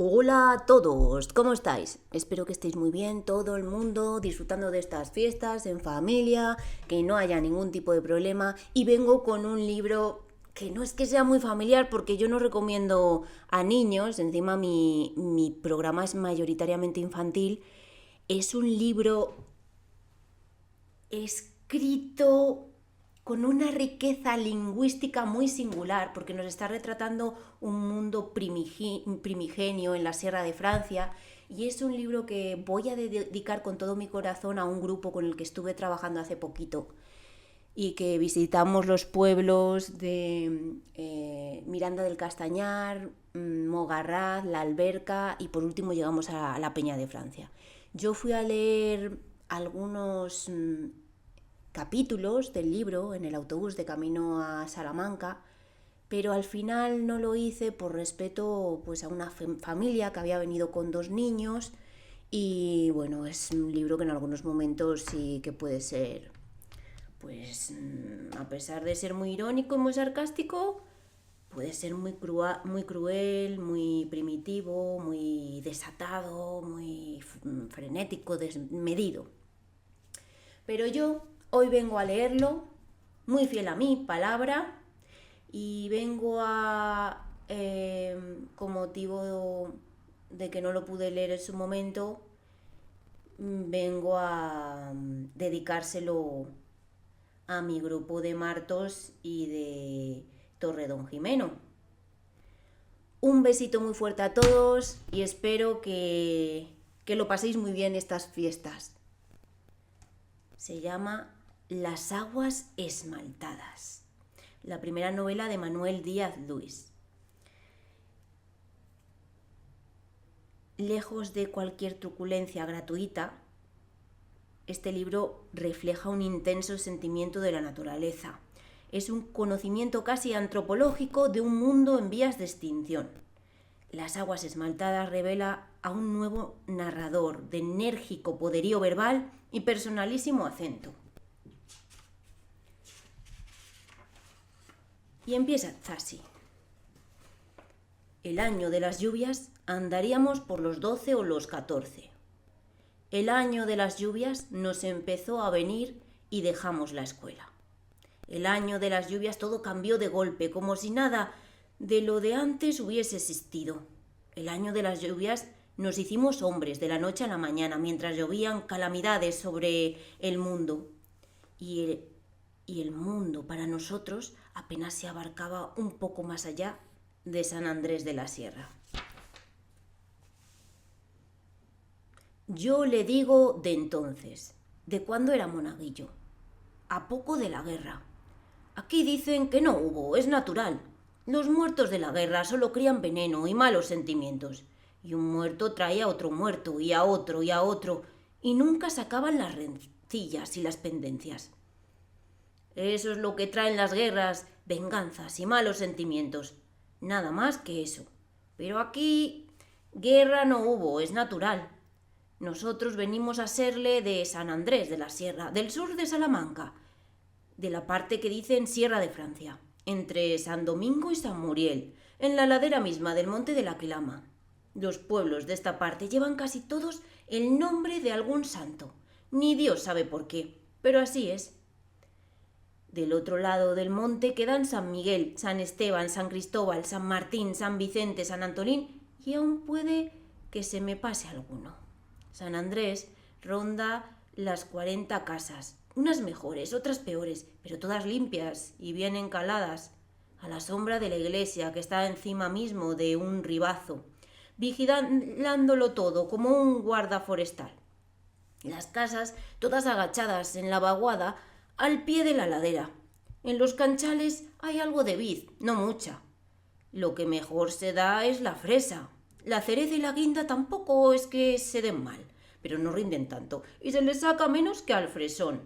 Hola a todos, ¿cómo estáis? Espero que estéis muy bien, todo el mundo, disfrutando de estas fiestas en familia, que no haya ningún tipo de problema. Y vengo con un libro que no es que sea muy familiar porque yo no recomiendo a niños, encima mi programa es mayoritariamente infantil. Es un libro escrito con una riqueza lingüística muy singular, porque nos está retratando un mundo primigenio en la Sierra de Francia, y es un libro que voy a dedicar con todo mi corazón a un grupo con el que estuve trabajando hace poquito y que visitamos los pueblos de Miranda del Castañar, Mogarraz, La Alberca y por último llegamos a la Peña de Francia. Yo fui a leer algunos capítulos del libro en el autobús de camino a Salamanca, pero al final no lo hice por respeto pues a una familia que había venido con dos niños y bueno, es un libro que en algunos momentos sí que puede ser, pues a pesar de ser muy irónico y muy sarcástico, puede ser muy cruel, muy primitivo, muy desatado, muy frenético, desmedido. Pero yo hoy vengo a leerlo, muy fiel a mi palabra, y vengo a, con motivo de que no lo pude leer en su momento, vengo a dedicárselo a mi grupo de Martos y de Torredón Jimeno. Un besito muy fuerte a todos y espero que lo paséis muy bien estas fiestas. Se llama Las aguas esmaltadas, la primera novela de Manuel Díaz Luis. Lejos de cualquier truculencia gratuita, este libro refleja un intenso sentimiento de la naturaleza. Es un conocimiento casi antropológico de un mundo en vías de extinción. Las aguas esmaltadas revela a un nuevo narrador de enérgico poderío verbal y personalísimo acento. Y empieza así. El año de las lluvias andaríamos por los 12 o los 14. El año de las lluvias nos empezó a venir y dejamos la escuela. El año de las lluvias todo cambió de golpe, como si nada de lo de antes hubiese existido. El año de las lluvias nos hicimos hombres de la noche a la mañana, mientras llovían calamidades sobre el mundo. Y el mundo para nosotros apenas se abarcaba un poco más allá de San Andrés de la Sierra. Yo le digo de entonces, de cuando era monaguillo, a poco de la guerra. Aquí dicen que no hubo, es natural. Los muertos de la guerra solo crían veneno y malos sentimientos. Y un muerto trae a otro muerto, y a otro, y a otro, y nunca se acaban las rencillas y las pendencias. Eso es lo que traen las guerras, venganzas y malos sentimientos. Nada más que eso. Pero aquí guerra no hubo, es natural. Nosotros venimos a serle de San Andrés de la Sierra, del sur de Salamanca, de la parte que dicen Sierra de Francia, entre San Domingo y San Muriel, en la ladera misma del monte de la Quilama. Los pueblos de esta parte llevan casi todos el nombre de algún santo. Ni Dios sabe por qué, pero así es. Del otro lado del monte quedan San Miguel, San Esteban, San Cristóbal, San Martín, San Vicente, San Antolín y aún puede que se me pase alguno. San Andrés ronda las 40 casas, unas mejores, otras peores, pero todas limpias y bien encaladas, a la sombra de la iglesia que está encima mismo de un ribazo, vigilándolo todo como un guarda forestal. Las casas todas agachadas en la vaguada al pie de la ladera. En los canchales hay algo de vid, no mucha. Lo que mejor se da es la fresa. La cereza y la guinda tampoco es que se den mal, pero no rinden tanto y se les saca menos que al fresón.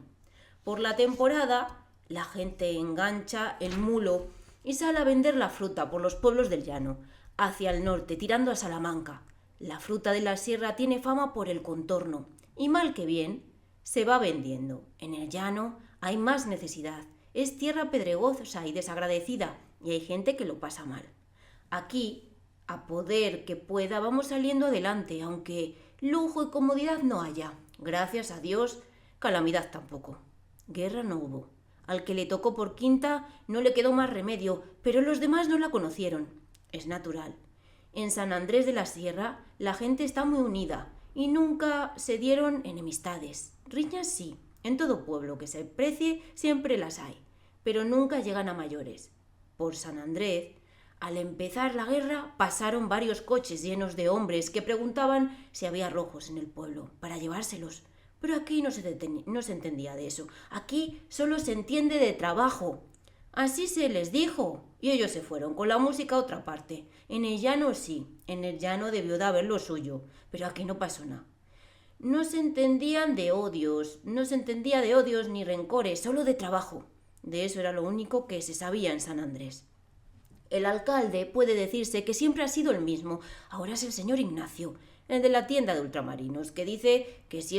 Por la temporada, la gente engancha el mulo y sale a vender la fruta por los pueblos del llano, hacia el norte, tirando a Salamanca. La fruta de la sierra tiene fama por el contorno, y mal que bien, se va vendiendo. En el llano hay más necesidad. Es tierra pedregosa y desagradecida, y hay gente que lo pasa mal. Aquí A poder que pueda vamos saliendo adelante, aunque lujo y comodidad no haya. Gracias a Dios, calamidad tampoco. Guerra no hubo. Al que le tocó por quinta no le quedó más remedio, pero los demás no la conocieron. Es natural. En San Andrés de la Sierra la gente está muy unida y nunca se dieron enemistades. Riñas sí, en todo pueblo que se precie siempre las hay, pero nunca llegan a mayores. Por San Andrés, al empezar la guerra, pasaron varios coches llenos de hombres que preguntaban si había rojos en el pueblo para llevárselos. Pero aquí no se entendía de eso. Aquí solo se entiende de trabajo. Así se les dijo. Y ellos se fueron con la música a otra parte. En el llano sí. En el llano debió de haber lo suyo. Pero aquí no pasó nada. No se entendía de odios ni rencores, solo de trabajo. De eso era lo único que se sabía en San Andrés. El alcalde puede decirse que siempre ha sido el mismo. Ahora es el señor Ignacio, el de la tienda de ultramarinos, que dicen que si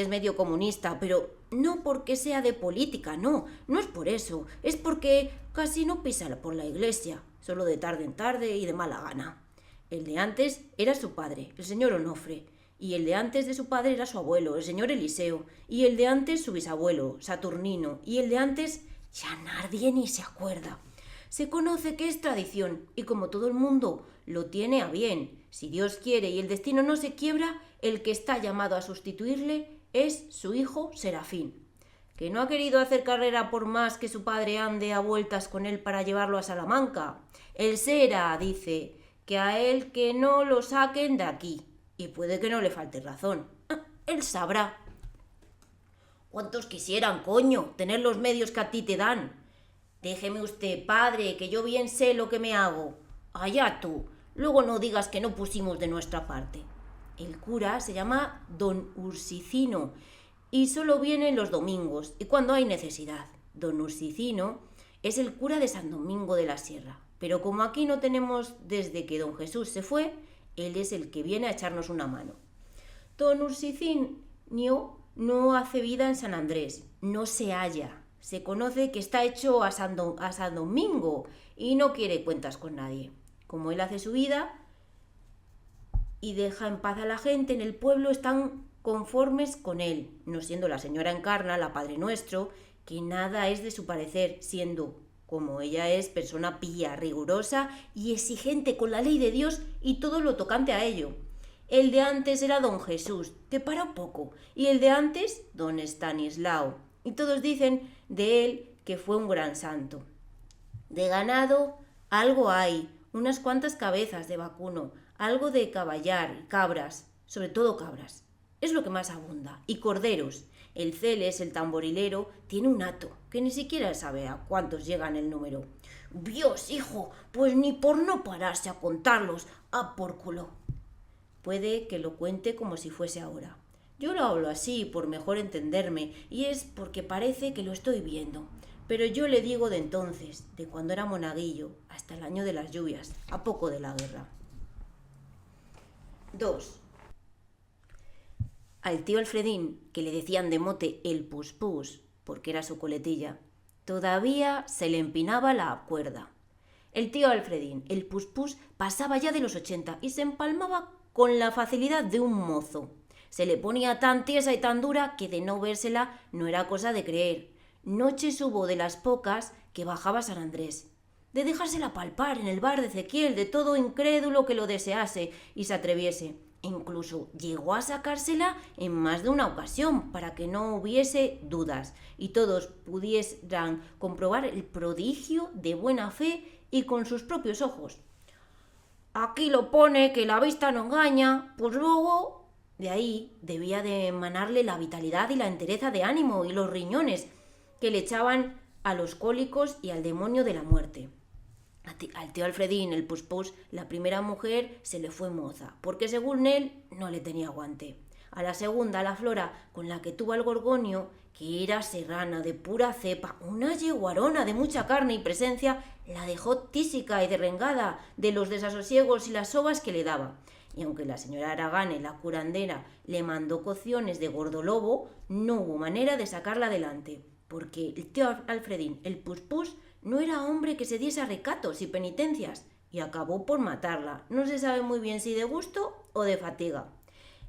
es medio comunista, pero no porque sea de política, no es por eso, es porque casi no pisa por la iglesia, solo de tarde en tarde y de mala gana. El de antes era su padre, el señor Onofre, y el de antes de su padre era su abuelo, el señor Eliseo, y el de antes su bisabuelo, Saturnino, y el de antes ya nadie ni se acuerda. Se conoce que es tradición, y como todo el mundo lo tiene a bien, si Dios quiere y el destino no se quiebra, el que está llamado a sustituirle es su hijo Serafín, que no ha querido hacer carrera por más que su padre ande a vueltas con él para llevarlo a Salamanca. El Sera dice que a él que no lo saquen de aquí, y puede que no le falte razón. Él sabrá. ¿Cuántos quisieran, coño, tener los medios que a ti te dan? Déjeme usted, padre, que yo bien sé lo que me hago. Allá tú, luego no digas que no pusimos de nuestra parte. El cura se llama don Ursicino y solo viene los domingos y cuando hay necesidad. Don Ursicino es el cura de San Domingo de la Sierra, pero como aquí no tenemos desde que don Jesús se fue, él es el que viene a echarnos una mano. Don Ursicino no hace vida en San Andrés, no se halla. Se conoce que está hecho a San Domingo y no quiere cuentas con nadie. Como él hace su vida y deja en paz a la gente, en el pueblo están conformes con él, no siendo la señora Encarna, la Padre Nuestro, que nada es de su parecer, siendo, como ella es, persona pía, rigurosa y exigente con la ley de Dios y todo lo tocante a ello. El de antes era don Jesús, que para poco, y el de antes, don Estanislao. Y todos dicen de él que fue un gran santo. De ganado algo hay, unas cuantas cabezas de vacuno, algo de caballar, cabras, sobre todo cabras. Es lo que más abunda. Y corderos. El Celes, el tamborilero, tiene un hato, que ni siquiera sabe a cuántos llegan el número. Dios, hijo, pues ni por no pararse a contarlos, a por culo. Puede que lo cuente como si fuese ahora. Yo lo hablo así por mejor entenderme y es porque parece que lo estoy viendo. Pero yo le digo de entonces, de cuando era monaguillo, hasta el año de las lluvias, a poco de la guerra. 2. Al tío Alfredín, que le decían de mote el puspús, porque era su coletilla, todavía se le empinaba la cuerda. El tío Alfredín, el puspús, pasaba ya de los 80 y se empalmaba con la facilidad de un mozo. Se le ponía tan tiesa y tan dura que de no vérsela no era cosa de creer. Noches hubo de las pocas que bajaba San Andrés, de dejársela palpar en el bar de Ezequiel, de todo incrédulo que lo desease y se atreviese. Incluso llegó a sacársela en más de una ocasión para que no hubiese dudas y todos pudieran comprobar el prodigio de buena fe y con sus propios ojos. Aquí lo pone que la vista no engaña, pues luego de ahí debía de emanarle la vitalidad y la entereza de ánimo y los riñones que le echaban a los cólicos y al demonio de la muerte. Al tío Alfredín, el puspús, la primera mujer se le fue moza, porque según él no le tenía aguante. A la segunda, la Flora, con la que tuvo al Gorgonio, que era serrana, de pura cepa, una yeguarona de mucha carne y presencia, la dejó tísica y derrengada de los desasosiegos y las sobas que le daba. Y aunque la señora Aragane, la curandera, le mandó cocciones de gordolobo, no hubo manera de sacarla adelante, porque el tío Alfredín, el puspús, no era hombre que se diese a recatos y penitencias, y acabó por matarla. No se sabe muy bien si de gusto o de fatiga.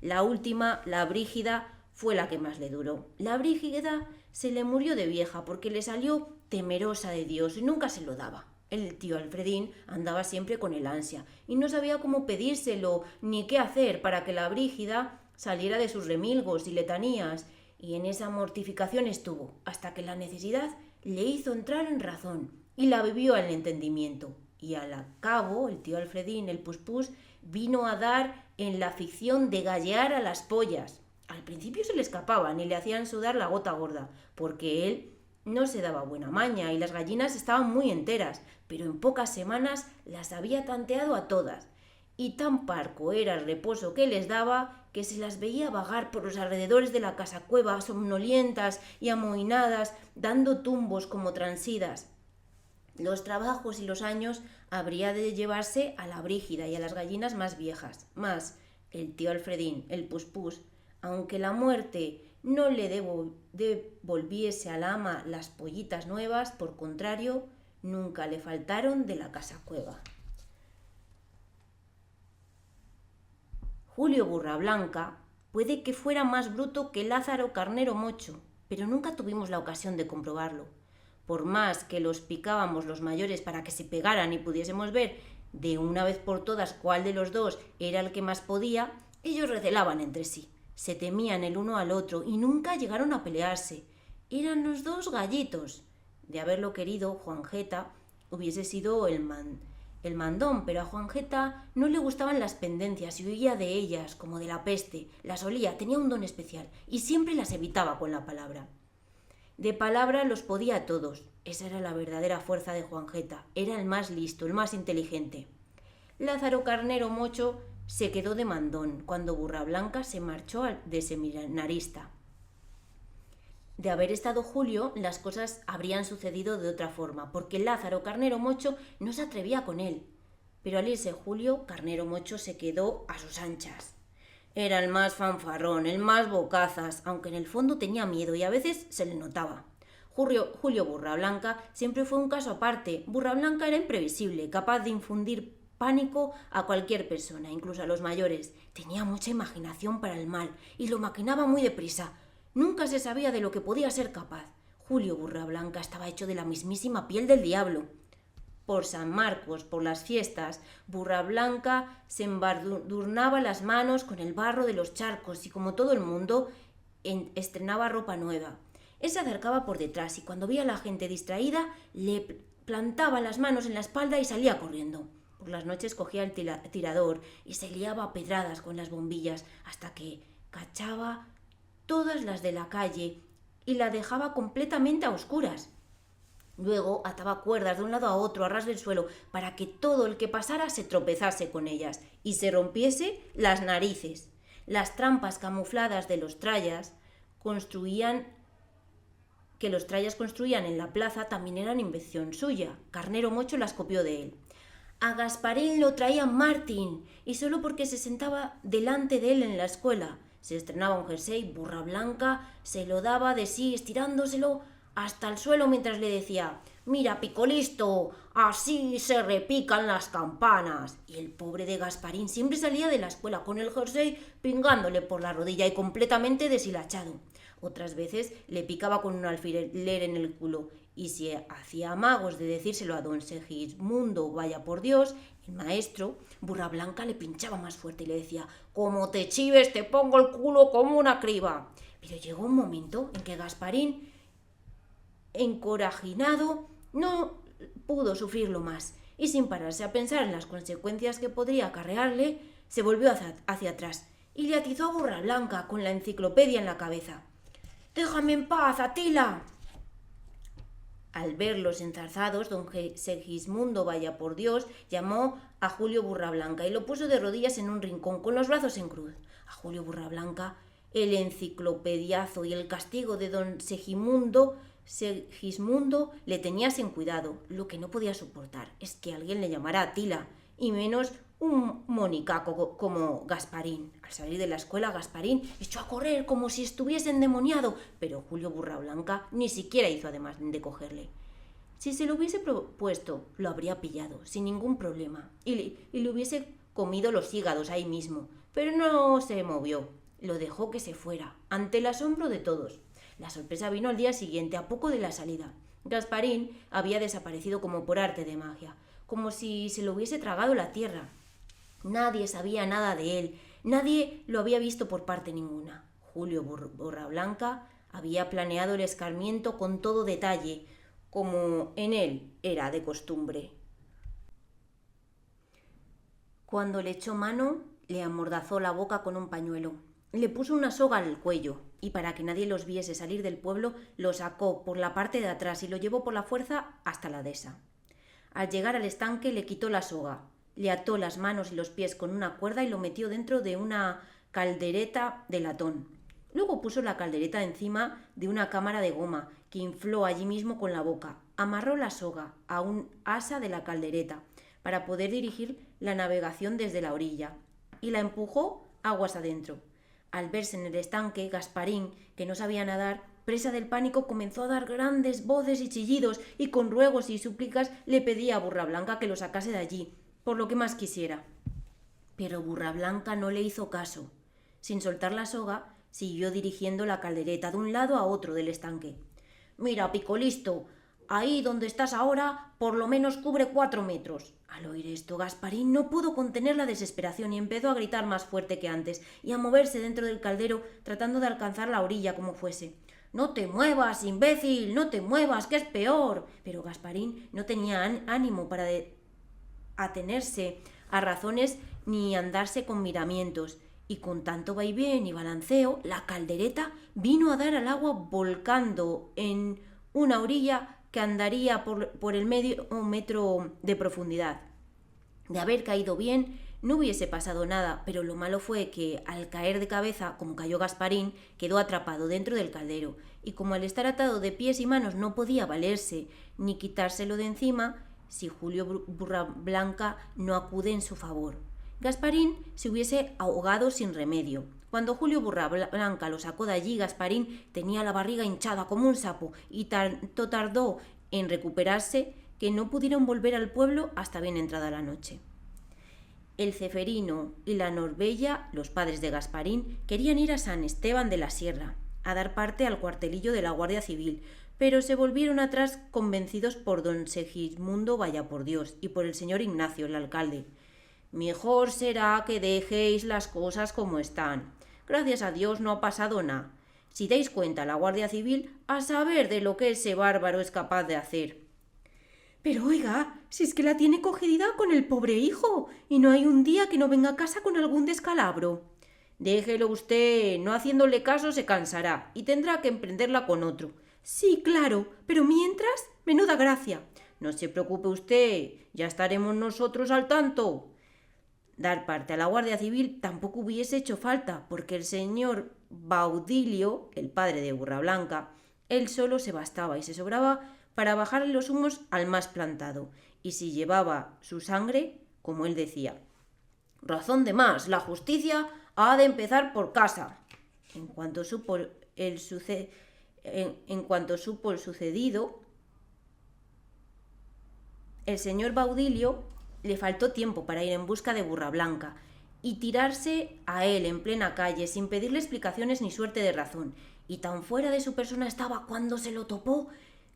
La última, la Brígida, fue la que más le duró. La Brígida se le murió de vieja porque le salió temerosa de Dios y nunca se lo daba. El tío Alfredín andaba siempre con el ansia y no sabía cómo pedírselo ni qué hacer para que la Brígida saliera de sus remilgos y letanías, y en esa mortificación estuvo, hasta que la necesidad le hizo entrar en razón y la vivió al entendimiento. Y al cabo, el tío Alfredín, el Puspús, vino a dar en la ficción de gallear a las pollas. Al principio se le escapaban y le hacían sudar la gota gorda, porque él no se daba buena maña y las gallinas estaban muy enteras, pero en pocas semanas las había tanteado a todas. Y tan parco era el reposo que les daba que se las veía vagar por los alrededores de la casa cueva, somnolientas y amohinadas, dando tumbos como transidas. Los trabajos y los años habría de llevarse a la Brígida y a las gallinas más viejas, más el tío Alfredín, el Puspús, aunque la muerte no le devolviese al ama las pollitas nuevas, por contrario, nunca le faltaron de la casa cueva. Julio Burrablanca puede que fuera más bruto que Lázaro Carnero Mocho, pero nunca tuvimos la ocasión de comprobarlo. Por más que los picábamos los mayores para que se pegaran y pudiésemos ver de una vez por todas cuál de los dos era el que más podía, ellos recelaban entre sí, se temían el uno al otro y nunca llegaron a pelearse. Eran los dos gallitos. De haberlo querido, Juanjeta hubiese sido el mandón, pero a Juanjeta no le gustaban las pendencias y huía de ellas como de la peste. Las olía, tenía un don especial y siempre las evitaba con la palabra. De palabra los podía todos. Esa era la verdadera fuerza de Juanjeta. Era el más listo, el más inteligente. Lázaro Carnero Mocho se quedó de mandón cuando Burrablanca se marchó de seminarista. De haber estado Julio, las cosas habrían sucedido de otra forma, porque Lázaro Carnero Mocho no se atrevía con él. Pero al irse Julio, Carnero Mocho se quedó a sus anchas. Era el más fanfarrón, el más bocazas, aunque en el fondo tenía miedo y a veces se le notaba. Julio Burrablanca siempre fue un caso aparte. Burrablanca era imprevisible, capaz de infundir pánico a cualquier persona, incluso a los mayores. Tenía mucha imaginación para el mal y lo maquinaba muy deprisa. Nunca se sabía de lo que podía ser capaz. Julio Burrablanca estaba hecho de la mismísima piel del diablo. Por San Marcos, por las fiestas, Burrablanca se embadurnaba las manos con el barro de los charcos y, como todo el mundo, estrenaba ropa nueva. Él se acercaba por detrás y cuando veía a la gente distraída, le plantaba las manos en la espalda y salía corriendo. Por las noches cogía el tirador y se liaba a pedradas con las bombillas hasta que cachaba todas las de la calle y la dejaba completamente a oscuras. Luego ataba cuerdas de un lado a otro a ras del suelo para que todo el que pasara se tropezase con ellas y se rompiese las narices. Las trampas camufladas de los trallas que los trallas construían en la plaza también eran invención suya. Carnero Mocho las copió de él. A Gasparín lo traía Martín y solo porque se sentaba delante de él en la escuela. Se estrenaba un jersey, Burrablanca se lo daba de sí estirándoselo hasta el suelo mientras le decía: «Mira, picolisto, así se repican las campanas». Y el pobre de Gasparín siempre salía de la escuela con el jersey pingándole por la rodilla y completamente deshilachado. Otras veces le picaba con un alfiler en el culo y si hacía amagos de decírselo a don Segismundo vaya por Dios, el maestro, Burrablanca le pinchaba más fuerte y le decía: «Como te chives te pongo el culo como una criba». Pero llegó un momento en que Gasparín, encorajinado, no pudo sufrirlo más y sin pararse a pensar en las consecuencias que podría acarrearle, se volvió hacia atrás y le atizó a Burrablanca con la enciclopedia en la cabeza. «¡Déjame en paz, Atila!». Al verlos enzarzados, don Segismundo vaya por Dios llamó a Julio Burrablanca y lo puso de rodillas en un rincón con los brazos en cruz. A Julio Burrablanca el enciclopediazo y el castigo de don Segismundo le tenía sin cuidado. Lo que no podía soportar es que alguien le llamara Atila, y menos un monicaco como Gasparín. Al salir de la escuela, Gasparín echó a correr como si estuviese endemoniado, pero Julio Burrablanca ni siquiera hizo además de cogerle. Si se lo hubiese propuesto, lo habría pillado, sin ningún problema, y le hubiese comido los hígados ahí mismo, pero no se movió. Lo dejó que se fuera, ante el asombro de todos. La sorpresa vino al día siguiente, a poco de la salida. Gasparín había desaparecido como por arte de magia, como si se lo hubiese tragado la tierra. Nadie sabía nada de él, nadie lo había visto por parte ninguna. Julio Borrablanca había planeado el escarmiento con todo detalle, como en él era de costumbre. Cuando le echó mano, le amordazó la boca con un pañuelo. Le puso una soga al cuello y para que nadie los viese salir del pueblo, lo sacó por la parte de atrás y lo llevó por la fuerza hasta la dehesa. Al llegar al estanque le quitó la soga, le ató las manos y los pies con una cuerda y lo metió dentro de una caldereta de latón. Luego puso la caldereta encima de una cámara de goma que infló allí mismo con la boca. Amarró la soga a un asa de la caldereta para poder dirigir la navegación desde la orilla y la empujó aguas adentro. Al verse en el estanque, Gasparín, que no sabía nadar, presa del pánico, comenzó a dar grandes voces y chillidos y con ruegos y súplicas le pedía a Burrablanca que lo sacase de allí, por lo que más quisiera. Pero Burrablanca no le hizo caso. Sin soltar la soga, siguió dirigiendo la caldereta de un lado a otro del estanque. «Mira, Picolisto, ahí donde estás ahora por lo menos cubre 4 metros». Al oír esto, Gasparín no pudo contener la desesperación y empezó a gritar más fuerte que antes y a moverse dentro del caldero tratando de alcanzar la orilla como fuese. «¡No te muevas, imbécil! ¡No te muevas, que es peor!». Pero Gasparín no tenía ánimo para atenerse a razones ni andarse con miramientos, y con tanto vaivén y balanceo, la caldereta vino a dar al agua volcando en una orilla que andaría por el medio metro de profundidad. De haber caído bien, no hubiese pasado nada, pero lo malo fue que, al caer de cabeza, como cayó Gasparín, quedó atrapado dentro del caldero, y como al estar atado de pies y manos no podía valerse ni quitárselo de encima, si Julio Burrablanca no acude en su favor. Gasparín se hubiese ahogado sin remedio. Cuando Julio Burrablanca lo sacó de allí, Gasparín tenía la barriga hinchada como un sapo y tanto tardó en recuperarse que no pudieron volver al pueblo hasta bien entrada la noche. El Ceferino y la Norbella, los padres de Gasparín, querían ir a San Esteban de la Sierra, a dar parte al cuartelillo de la Guardia Civil, pero se volvieron atrás convencidos por don Segismundo Vallapordios y por el señor Ignacio, el alcalde. «Mejor será que dejéis las cosas como están. Gracias a Dios no ha pasado nada. Si dais cuenta, la Guardia Civil, a saber de lo que ese bárbaro es capaz de hacer». «Pero oiga, si es que la tiene cogida con el pobre hijo, y no hay un día que no venga a casa con algún descalabro». «Déjelo usted, no haciéndole caso se cansará, y tendrá que emprenderla con otro». «Sí, claro, pero mientras, menuda gracia». «No se preocupe usted, ya estaremos nosotros al tanto». Dar parte a la Guardia Civil tampoco hubiese hecho falta, porque el señor Baudilio, el padre de Burrablanca, él solo se bastaba y se sobraba para bajarle los humos al más plantado, y si llevaba su sangre, como él decía, «razón de más, la justicia ha de empezar por casa». En cuanto supo el sucedido, el señor Baudilio le faltó tiempo para ir en busca de Burrablanca y tirarse a él en plena calle sin pedirle explicaciones ni suerte de razón. Y tan fuera de su persona estaba cuando se lo topó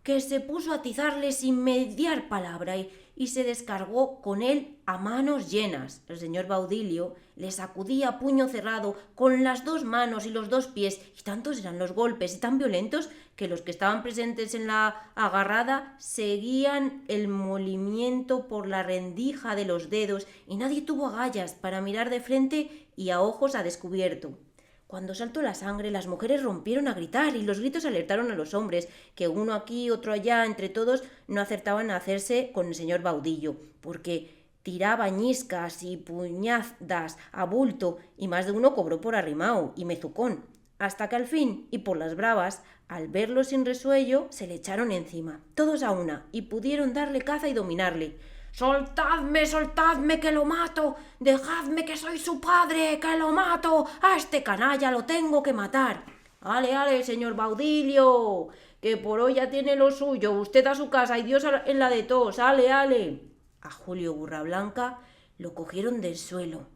que se puso a atizarle sin mediar palabra y se descargó con él a manos llenas. El señor Baudilio le sacudía a puño cerrado con las 2 manos y los 2 pies, y tantos eran los golpes y tan violentos que los que estaban presentes en la agarrada seguían el movimiento por la rendija de los dedos y nadie tuvo agallas para mirar de frente y a ojos a descubierto. Cuando saltó la sangre, las mujeres rompieron a gritar y los gritos alertaron a los hombres, que uno aquí, otro allá, entre todos, no acertaban a hacerse con el señor Baudillo, porque tiraba ñiscas y puñadas a bulto y más de uno cobró por arrimao y mezucón, hasta que al fin, y por las bravas, al verlo sin resuello, se le echaron encima, todos a una, y pudieron darle caza y dominarle. «Soltadme, soltadme, que lo mato, dejadme que soy su padre, que lo mato, a este canalla lo tengo que matar». Ale, ale, señor Baudilio, que por hoy ya tiene lo suyo, usted a su casa y Dios en la de todos, ale, ale. A Julio Burrablanca lo cogieron del suelo,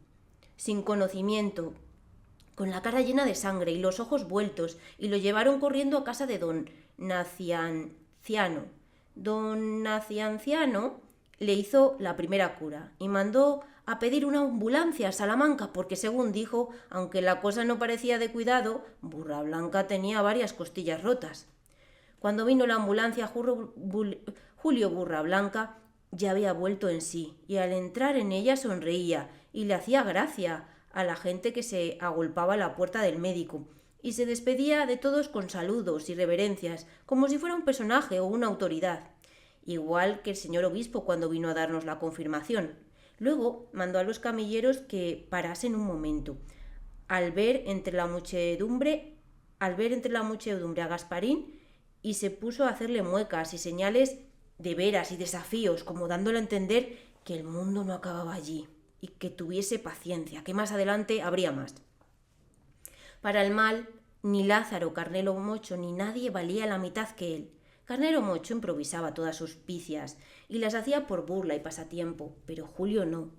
sin conocimiento, con la cara llena de sangre y los ojos vueltos, y lo llevaron corriendo a casa de don Nacianciano. Don Nacianciano le hizo la primera cura y mandó a pedir una ambulancia a Salamanca porque, según dijo, aunque la cosa no parecía de cuidado, Burrablanca tenía varias costillas rotas. Cuando vino la ambulancia, Julio Burrablanca ya había vuelto en sí y al entrar en ella sonreía y le hacía gracia a la gente que se agolpaba a la puerta del médico y se despedía de todos con saludos y reverencias, como si fuera un personaje o una autoridad, igual que el señor obispo cuando vino a darnos la confirmación. Luego mandó a los camilleros que parasen un momento. Al ver entre la muchedumbre a Gasparín, y se puso a hacerle muecas y señales de veras y desafíos, como dándole a entender que el mundo no acababa allí y que tuviese paciencia, que más adelante habría más. Para el mal, ni Lázaro, Carnero Mocho, ni nadie valía la mitad que él. Carnero Mocho improvisaba todas sus picias y las hacía por burla y pasatiempo, pero Julio no.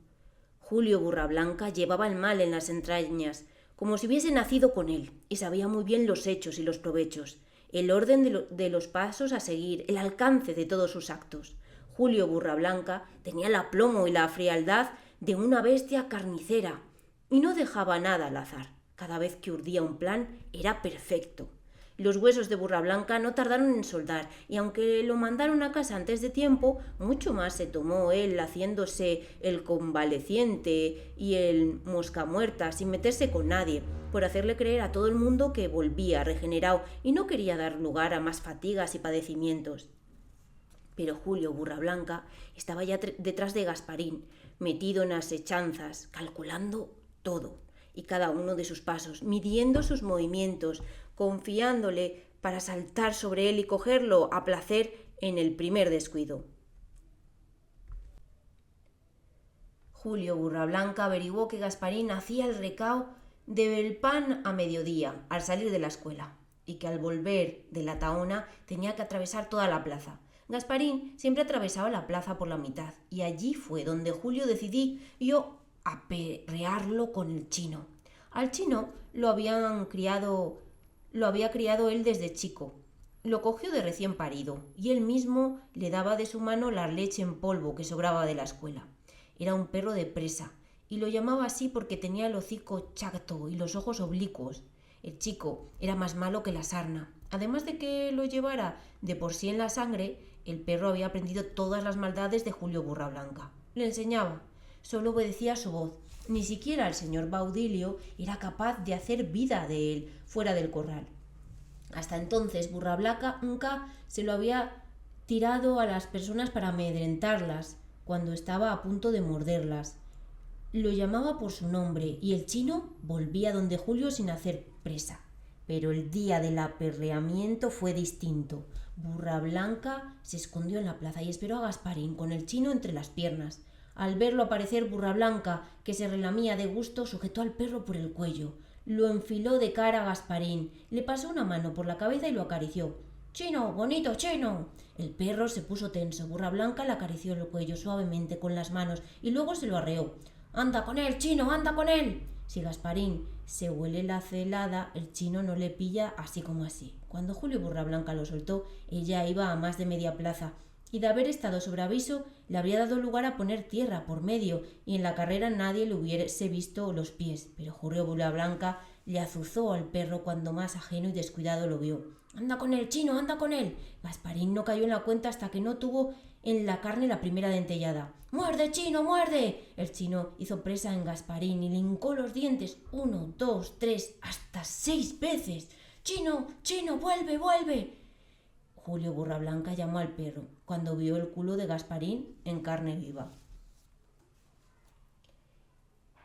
Julio Burrablanca llevaba el mal en las entrañas, como si hubiese nacido con él, y sabía muy bien los hechos y los provechos, el orden de los pasos a seguir, el alcance de todos sus actos. Julio Burrablanca tenía el aplomo y la frialdad de una bestia carnicera, y no dejaba nada al azar. Cada vez que urdía un plan era perfecto. Los huesos de Burrablanca no tardaron en soldar, y aunque lo mandaron a casa antes de tiempo, mucho más se tomó él haciéndose el convaleciente y el moscamuerta sin meterse con nadie, por hacerle creer a todo el mundo que volvía regenerado y no quería dar lugar a más fatigas y padecimientos. Pero Julio Burrablanca estaba ya detrás de Gasparín, metido en asechanzas, calculando todo y cada uno de sus pasos, midiendo sus movimientos, confiándole para saltar sobre él y cogerlo a placer en el primer descuido. Julio Burrablanca averiguó que Gasparín hacía el recao del pan a mediodía, al salir de la escuela, y que al volver de la Tahona tenía que atravesar toda la plaza. Gasparín siempre atravesaba la plaza por la mitad, y allí fue donde Julio decidió aperrearlo con el chino. Al chino lo había criado él desde chico. Lo cogió de recién parido, y él mismo le daba de su mano la leche en polvo que sobraba de la escuela. Era un perro de presa, y lo llamaba así porque tenía el hocico chato y los ojos oblicuos. El chico era más malo que la sarna. Además de que lo llevara de por sí en la sangre, el perro había aprendido todas las maldades de Julio Burrablanca. Le enseñaba, solo obedecía a su voz. Ni siquiera el señor Baudilio era capaz de hacer vida de él fuera del corral. Hasta entonces Burrablanca nunca se lo había tirado a las personas para amedrentarlas cuando estaba a punto de morderlas. Lo llamaba por su nombre y el chino volvía donde Julio sin hacer presa. Pero el día del aperreamiento fue distinto. Burrablanca se escondió en la plaza y esperó a Gasparín con el chino entre las piernas. Al verlo aparecer Burrablanca, que se relamía de gusto, sujetó al perro por el cuello. Lo enfiló de cara a Gasparín, le pasó una mano por la cabeza y lo acarició. «¡Chino, bonito, chino!». El perro se puso tenso. Burrablanca le acarició el cuello suavemente con las manos y luego se lo arreó. «¡Anda con él, chino, anda con él!». Si Gasparín se huele la celada, el chino no le pilla así como así. Cuando Julio Burrablanca lo soltó, ella iba a más de media plaza, y de haber estado sobre aviso le habría dado lugar a poner tierra por medio y en la carrera nadie le hubiese visto los pies, pero Julio Burrablanca le azuzó al perro cuando más ajeno y descuidado lo vio. «¡Anda con él, chino, anda con él!». Gasparín no cayó en la cuenta hasta que no tuvo en la carne la primera dentellada. «¡Muerde, chino, muerde!». El chino hizo presa en Gasparín y le hincó los dientes 1, 2, 3, hasta 6 veces. «¡Chino, chino, vuelve, vuelve!». Julio Burrablanca llamó al perro cuando vio el culo de Gasparín en carne viva.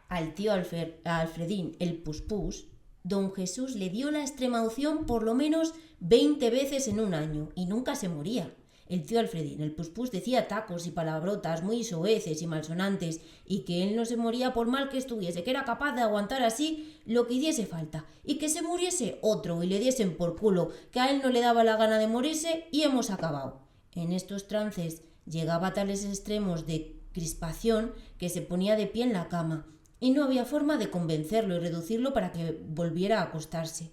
Al tío Alfredín, el Puspús, don Jesús le dio la extremaunción por lo menos 20 veces en un año y nunca se moría. El tío Alfredín, el Puspus, decía tacos y palabrotas muy soeces y malsonantes, y que él no se moría por mal que estuviese, que era capaz de aguantar así lo que hiciese falta, y que se muriese otro y le diesen por culo, que a él no le daba la gana de morirse y hemos acabado. En estos trances llegaba a tales extremos de crispación que se ponía de pie en la cama, y no había forma de convencerlo y reducirlo para que volviera a acostarse.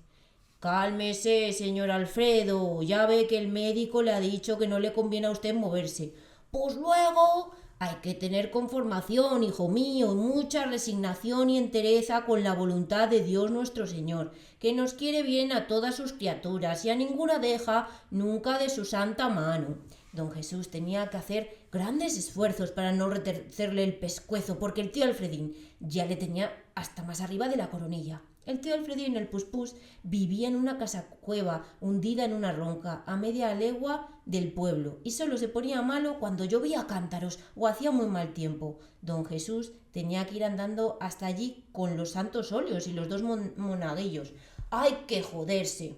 Cálmese, señor Alfredo, ya ve que el médico le ha dicho que no le conviene a usted moverse. Pues luego hay que tener conformación, hijo mío, mucha resignación y entereza con la voluntad de Dios nuestro Señor, que nos quiere bien a todas sus criaturas y a ninguna deja nunca de su santa mano. Don Jesús tenía que hacer grandes esfuerzos para no retorcerle el pescuezo, porque el tío Alfredín ya le tenía hasta más arriba de la coronilla. El tío Alfredín, el Puspus, vivía en una casa cueva, hundida en una ronca, a media legua del pueblo, y solo se ponía malo cuando llovía a cántaros o hacía muy mal tiempo. Don Jesús tenía que ir andando hasta allí con los santos óleos y los dos monaguillos. ¡Hay que joderse!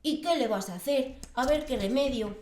¿Y qué le vas a hacer? A ver qué remedio.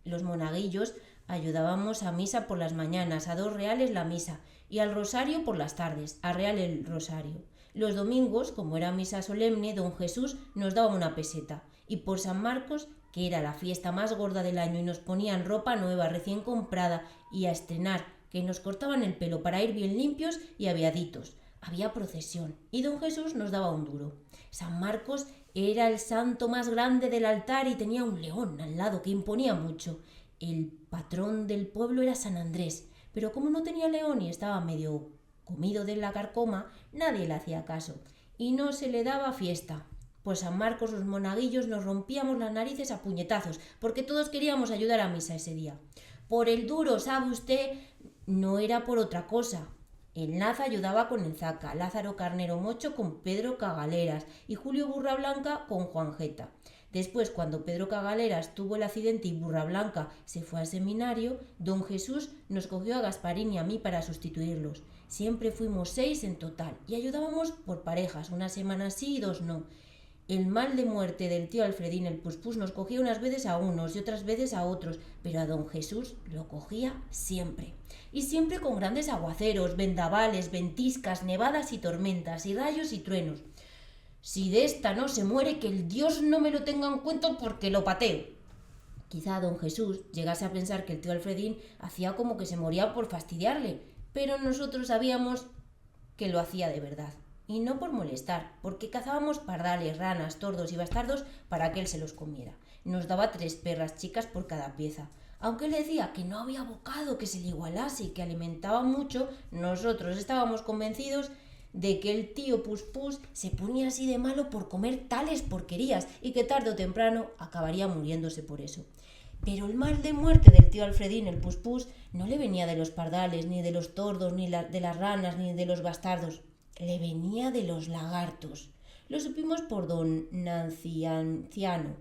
Los monaguillos ayudábamos a misa por las mañanas, a 2 reales la misa, y al rosario por las tardes, a real el rosario. Los domingos, como era misa solemne, don Jesús nos daba 1 peseta, y por San Marcos, que era la fiesta más gorda del año, y nos ponían ropa nueva, recién comprada, y a estrenar, que nos cortaban el pelo para ir bien limpios y aviaditos. Había procesión, y don Jesús nos daba 1 duro. San Marcos era el santo más grande del altar y tenía un león al lado que imponía mucho. El patrón del pueblo era San Andrés, pero como no tenía león y estaba medio comido de la carcoma, nadie le hacía caso y no se le daba fiesta. Pues San Marcos los monaguillos nos rompíamos las narices a puñetazos, porque todos queríamos ayudar a misa ese día. Por el duro, sabe usted, no era por otra cosa. El Naz ayudaba con el Zaca, Lázaro Carnero Mocho con Pedro Cagaleras y Julio Burrablanca con Juan Jeta. Después, cuando Pedro Cagaleras tuvo el accidente y Burrablanca se fue al seminario, don Jesús nos cogió a Gasparín y a mí para sustituirlos. Siempre fuimos 6 en total y ayudábamos por parejas, 1 semana sí y 2 no. El mal de muerte del tío Alfredín, el Puspus, nos cogía unas veces a unos y otras veces a otros, pero a don Jesús lo cogía siempre. Y siempre con grandes aguaceros, vendavales, ventiscas, nevadas y tormentas, y rayos y truenos. Si de esta no se muere, que el Dios no me lo tenga en cuenta porque lo pateo. Quizá don Jesús llegase a pensar que el tío Alfredín hacía como que se moría por fastidiarle, pero nosotros sabíamos que lo hacía de verdad. Y no por molestar, porque cazábamos pardales, ranas, tordos y bastardos para que él se los comiera. Nos daba 3 perras chicas por cada pieza. Aunque él decía que no había bocado que se le igualase y que alimentaba mucho, nosotros estábamos convencidos de que el tío Puspus se ponía así de malo por comer tales porquerías y que tarde o temprano acabaría muriéndose por eso. Pero el mal de muerte del tío Alfredín, el Puspus, no le venía de los pardales, ni de los tordos, ni de las ranas, ni de los bastardos. Le venía de los lagartos. Lo supimos por don Nacianciano,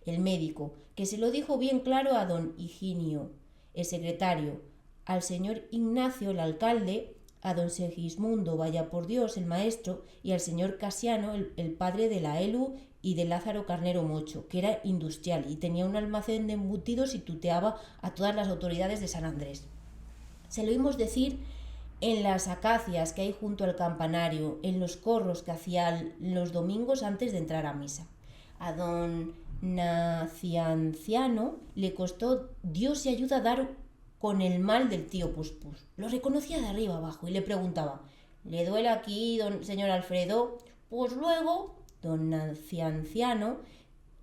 el médico, que se lo dijo bien claro a don Higinio, el secretario, al señor Ignacio, el alcalde, a don Segismundo, vaya por Dios, el maestro, y al señor Casiano, el padre de la Elu y de Lázaro Carnero Mocho, que era industrial y tenía un almacén de embutidos y tuteaba a todas las autoridades de San Andrés. Se lo oímos decir en las acacias que hay junto al campanario, en los corros que hacía los domingos antes de entrar a misa. A don Nacianciano le costó Dios y ayuda dar con el mal del tío Puspus. Lo reconocía de arriba abajo y le preguntaba: ¿le duele aquí, señor Alfredo? Pues luego don Nacianciano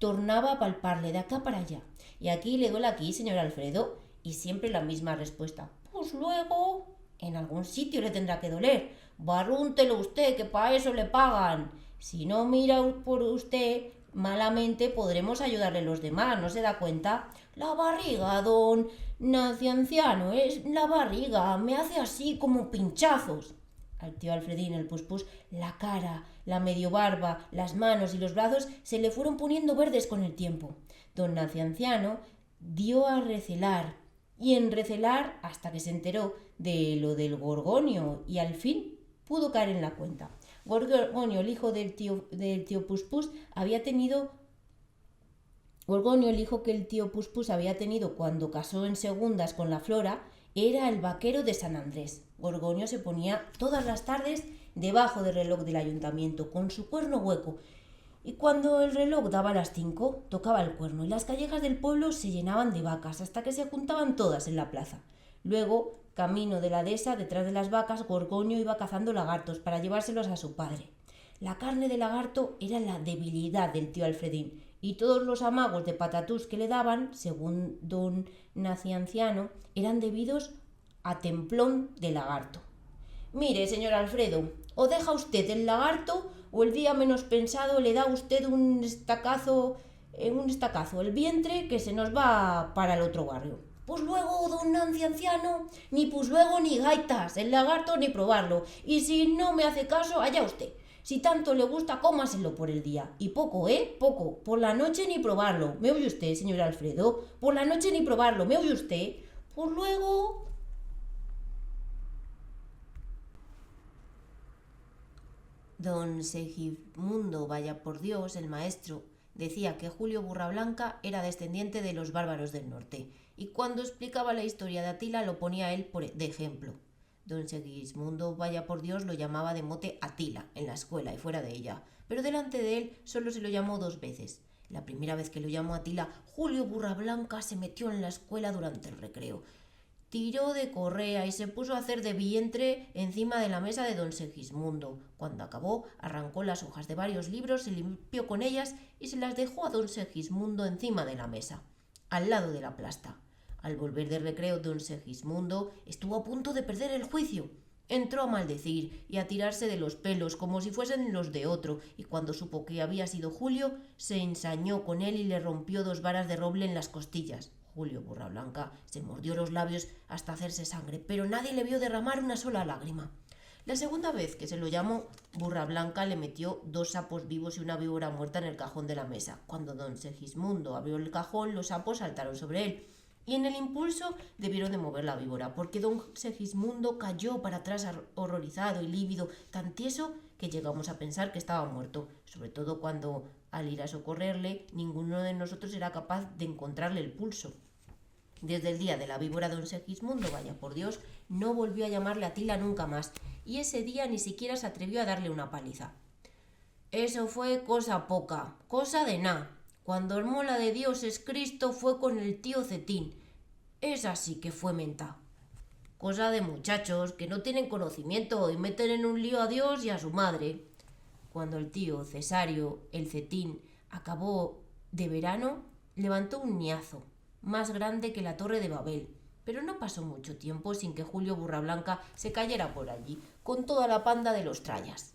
tornaba a palparle de acá para allá. ¿Y aquí le duele aquí, señor Alfredo? Y siempre la misma respuesta: pues luego en algún sitio le tendrá que doler. Barrúntelo usted, que para eso le pagan. Si no mira por usted malamente, podremos ayudarle los demás, ¿no se da cuenta? La barriga, don Nacianciano, es la barriga, me hace así como pinchazos. Al tío Alfredín, el Puspus, la cara, la medio barba, las manos y los brazos se le fueron poniendo verdes con el tiempo. Don Nacianciano dio a recelar, y en recelar hasta que se enteró de lo del Gorgonio y al fin pudo caer en la cuenta. Gorgonio, el hijo del tío Puspus, había tenido Gorgonio, el hijo que el tío Puspus había tenido cuando casó en segundas con la Flora, era el vaquero de San Andrés. Gorgonio se ponía todas las tardes debajo del reloj del ayuntamiento con su cuerno hueco, y cuando el reloj daba las 5, tocaba el cuerno y las callejas del pueblo se llenaban de vacas hasta que se juntaban todas en la plaza. Luego, camino de la dehesa, detrás de las vacas, Gorgonio iba cazando lagartos para llevárselos a su padre. La carne de lagarto era la debilidad del tío Alfredín, y todos los amagos de patatús que le daban, según don Nacianciano, eran debidos a templón de lagarto. Mire, señor Alfredo, o deja usted el lagarto o el día menos pensado le da usted un estacazo el vientre que se nos va para el otro barrio. Pues luego, don Anciano, ni pues luego ni gaitas, el lagarto ni probarlo. Y si no me hace caso, allá usted. Si tanto le gusta, cómaselo por el día. Y poco, poco. Por la noche ni probarlo. ¿Me oye usted, señor Alfredo? Por la noche ni probarlo. ¿Me oye usted? Pues luego... Don Segismundo Vaya por Dios, el maestro, decía que Julio Burrablanca era descendiente de los bárbaros del norte, y cuando explicaba la historia de Atila lo ponía él de ejemplo. Don Segismundo Vaya por Dios lo llamaba de mote Atila en la escuela y fuera de ella, pero delante de él solo se lo llamó 2 veces. La primera vez que lo llamó Atila, Julio Burrablanca se metió en la escuela durante el recreo. Tiró de correa y se puso a hacer de vientre encima de la mesa de don Segismundo. Cuando acabó, arrancó las hojas de varios libros, se limpió con ellas y se las dejó a don Segismundo encima de la mesa, al lado de la plasta. Al volver del recreo, don Segismundo estuvo a punto de perder el juicio. Entró a maldecir y a tirarse de los pelos como si fuesen los de otro, y cuando supo que había sido Julio, se ensañó con él y le rompió 2 varas de roble en las costillas. Julio Burrablanca se mordió los labios hasta hacerse sangre, pero nadie le vio derramar una sola lágrima. La segunda vez que se lo llamó, Burrablanca le metió 2 sapos vivos y una víbora muerta en el cajón de la mesa. Cuando don Segismundo abrió el cajón, los sapos saltaron sobre él, y en el impulso debieron de mover la víbora, porque don Segismundo cayó para atrás horrorizado y lívido, tan tieso que llegamos a pensar que estaba muerto, sobre todo cuando, al ir a socorrerle, ninguno de nosotros era capaz de encontrarle el pulso. Desde el día de la víbora, don Segismundo, vaya por Dios, no volvió a llamarle a Atila nunca más, y ese día ni siquiera se atrevió a darle una paliza. Eso fue cosa poca, cosa de nada. Cuando el mola de Dios es Cristo fue con el tío Cetín. Esa sí que fue menta. Cosa de muchachos que no tienen conocimiento y meten en un lío a Dios y a su madre. Cuando el tío Cesario, el Cetín, acabó de verano, levantó un niazo más grande que la Torre de Babel, pero no pasó mucho tiempo sin que Julio Burrablanca se cayera por allí, con toda la panda de los trallas.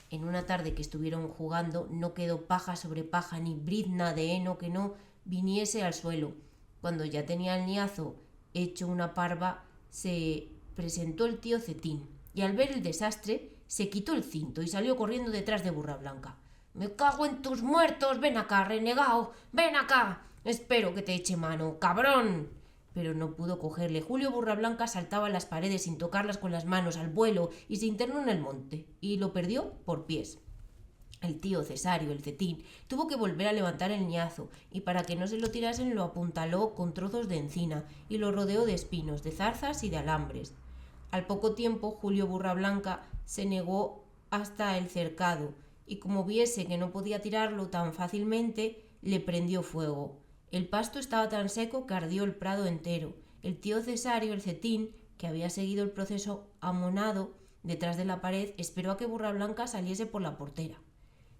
En una tarde que estuvieron jugando, no quedó paja sobre paja ni brizna de heno que no viniese al suelo. Cuando ya tenía el niazo hecho una parva, se presentó el tío Cetín, y al ver el desastre, se quitó el cinto y salió corriendo detrás de Burrablanca. «¡Me cago en tus muertos! ¡Ven acá, renegado! ¡Ven acá! Espero que te eche mano, cabrón!» Pero no pudo cogerle. Julio Burrablanca saltaba las paredes sin tocarlas con las manos al vuelo y se internó en el monte, y lo perdió por pies. El tío Cesario, el Cetín, tuvo que volver a levantar el niazo, y para que no se lo tirasen lo apuntaló con trozos de encina y lo rodeó de espinos, de zarzas y de alambres. Al poco tiempo, Julio Burrablanca se negó hasta el cercado, y como viese que no podía tirarlo tan fácilmente, le prendió fuego. El pasto estaba tan seco que ardió el prado entero. El tío Cesario, el Cetín, que había seguido el proceso amonado detrás de la pared, esperó a que Burrablanca saliese por la portera.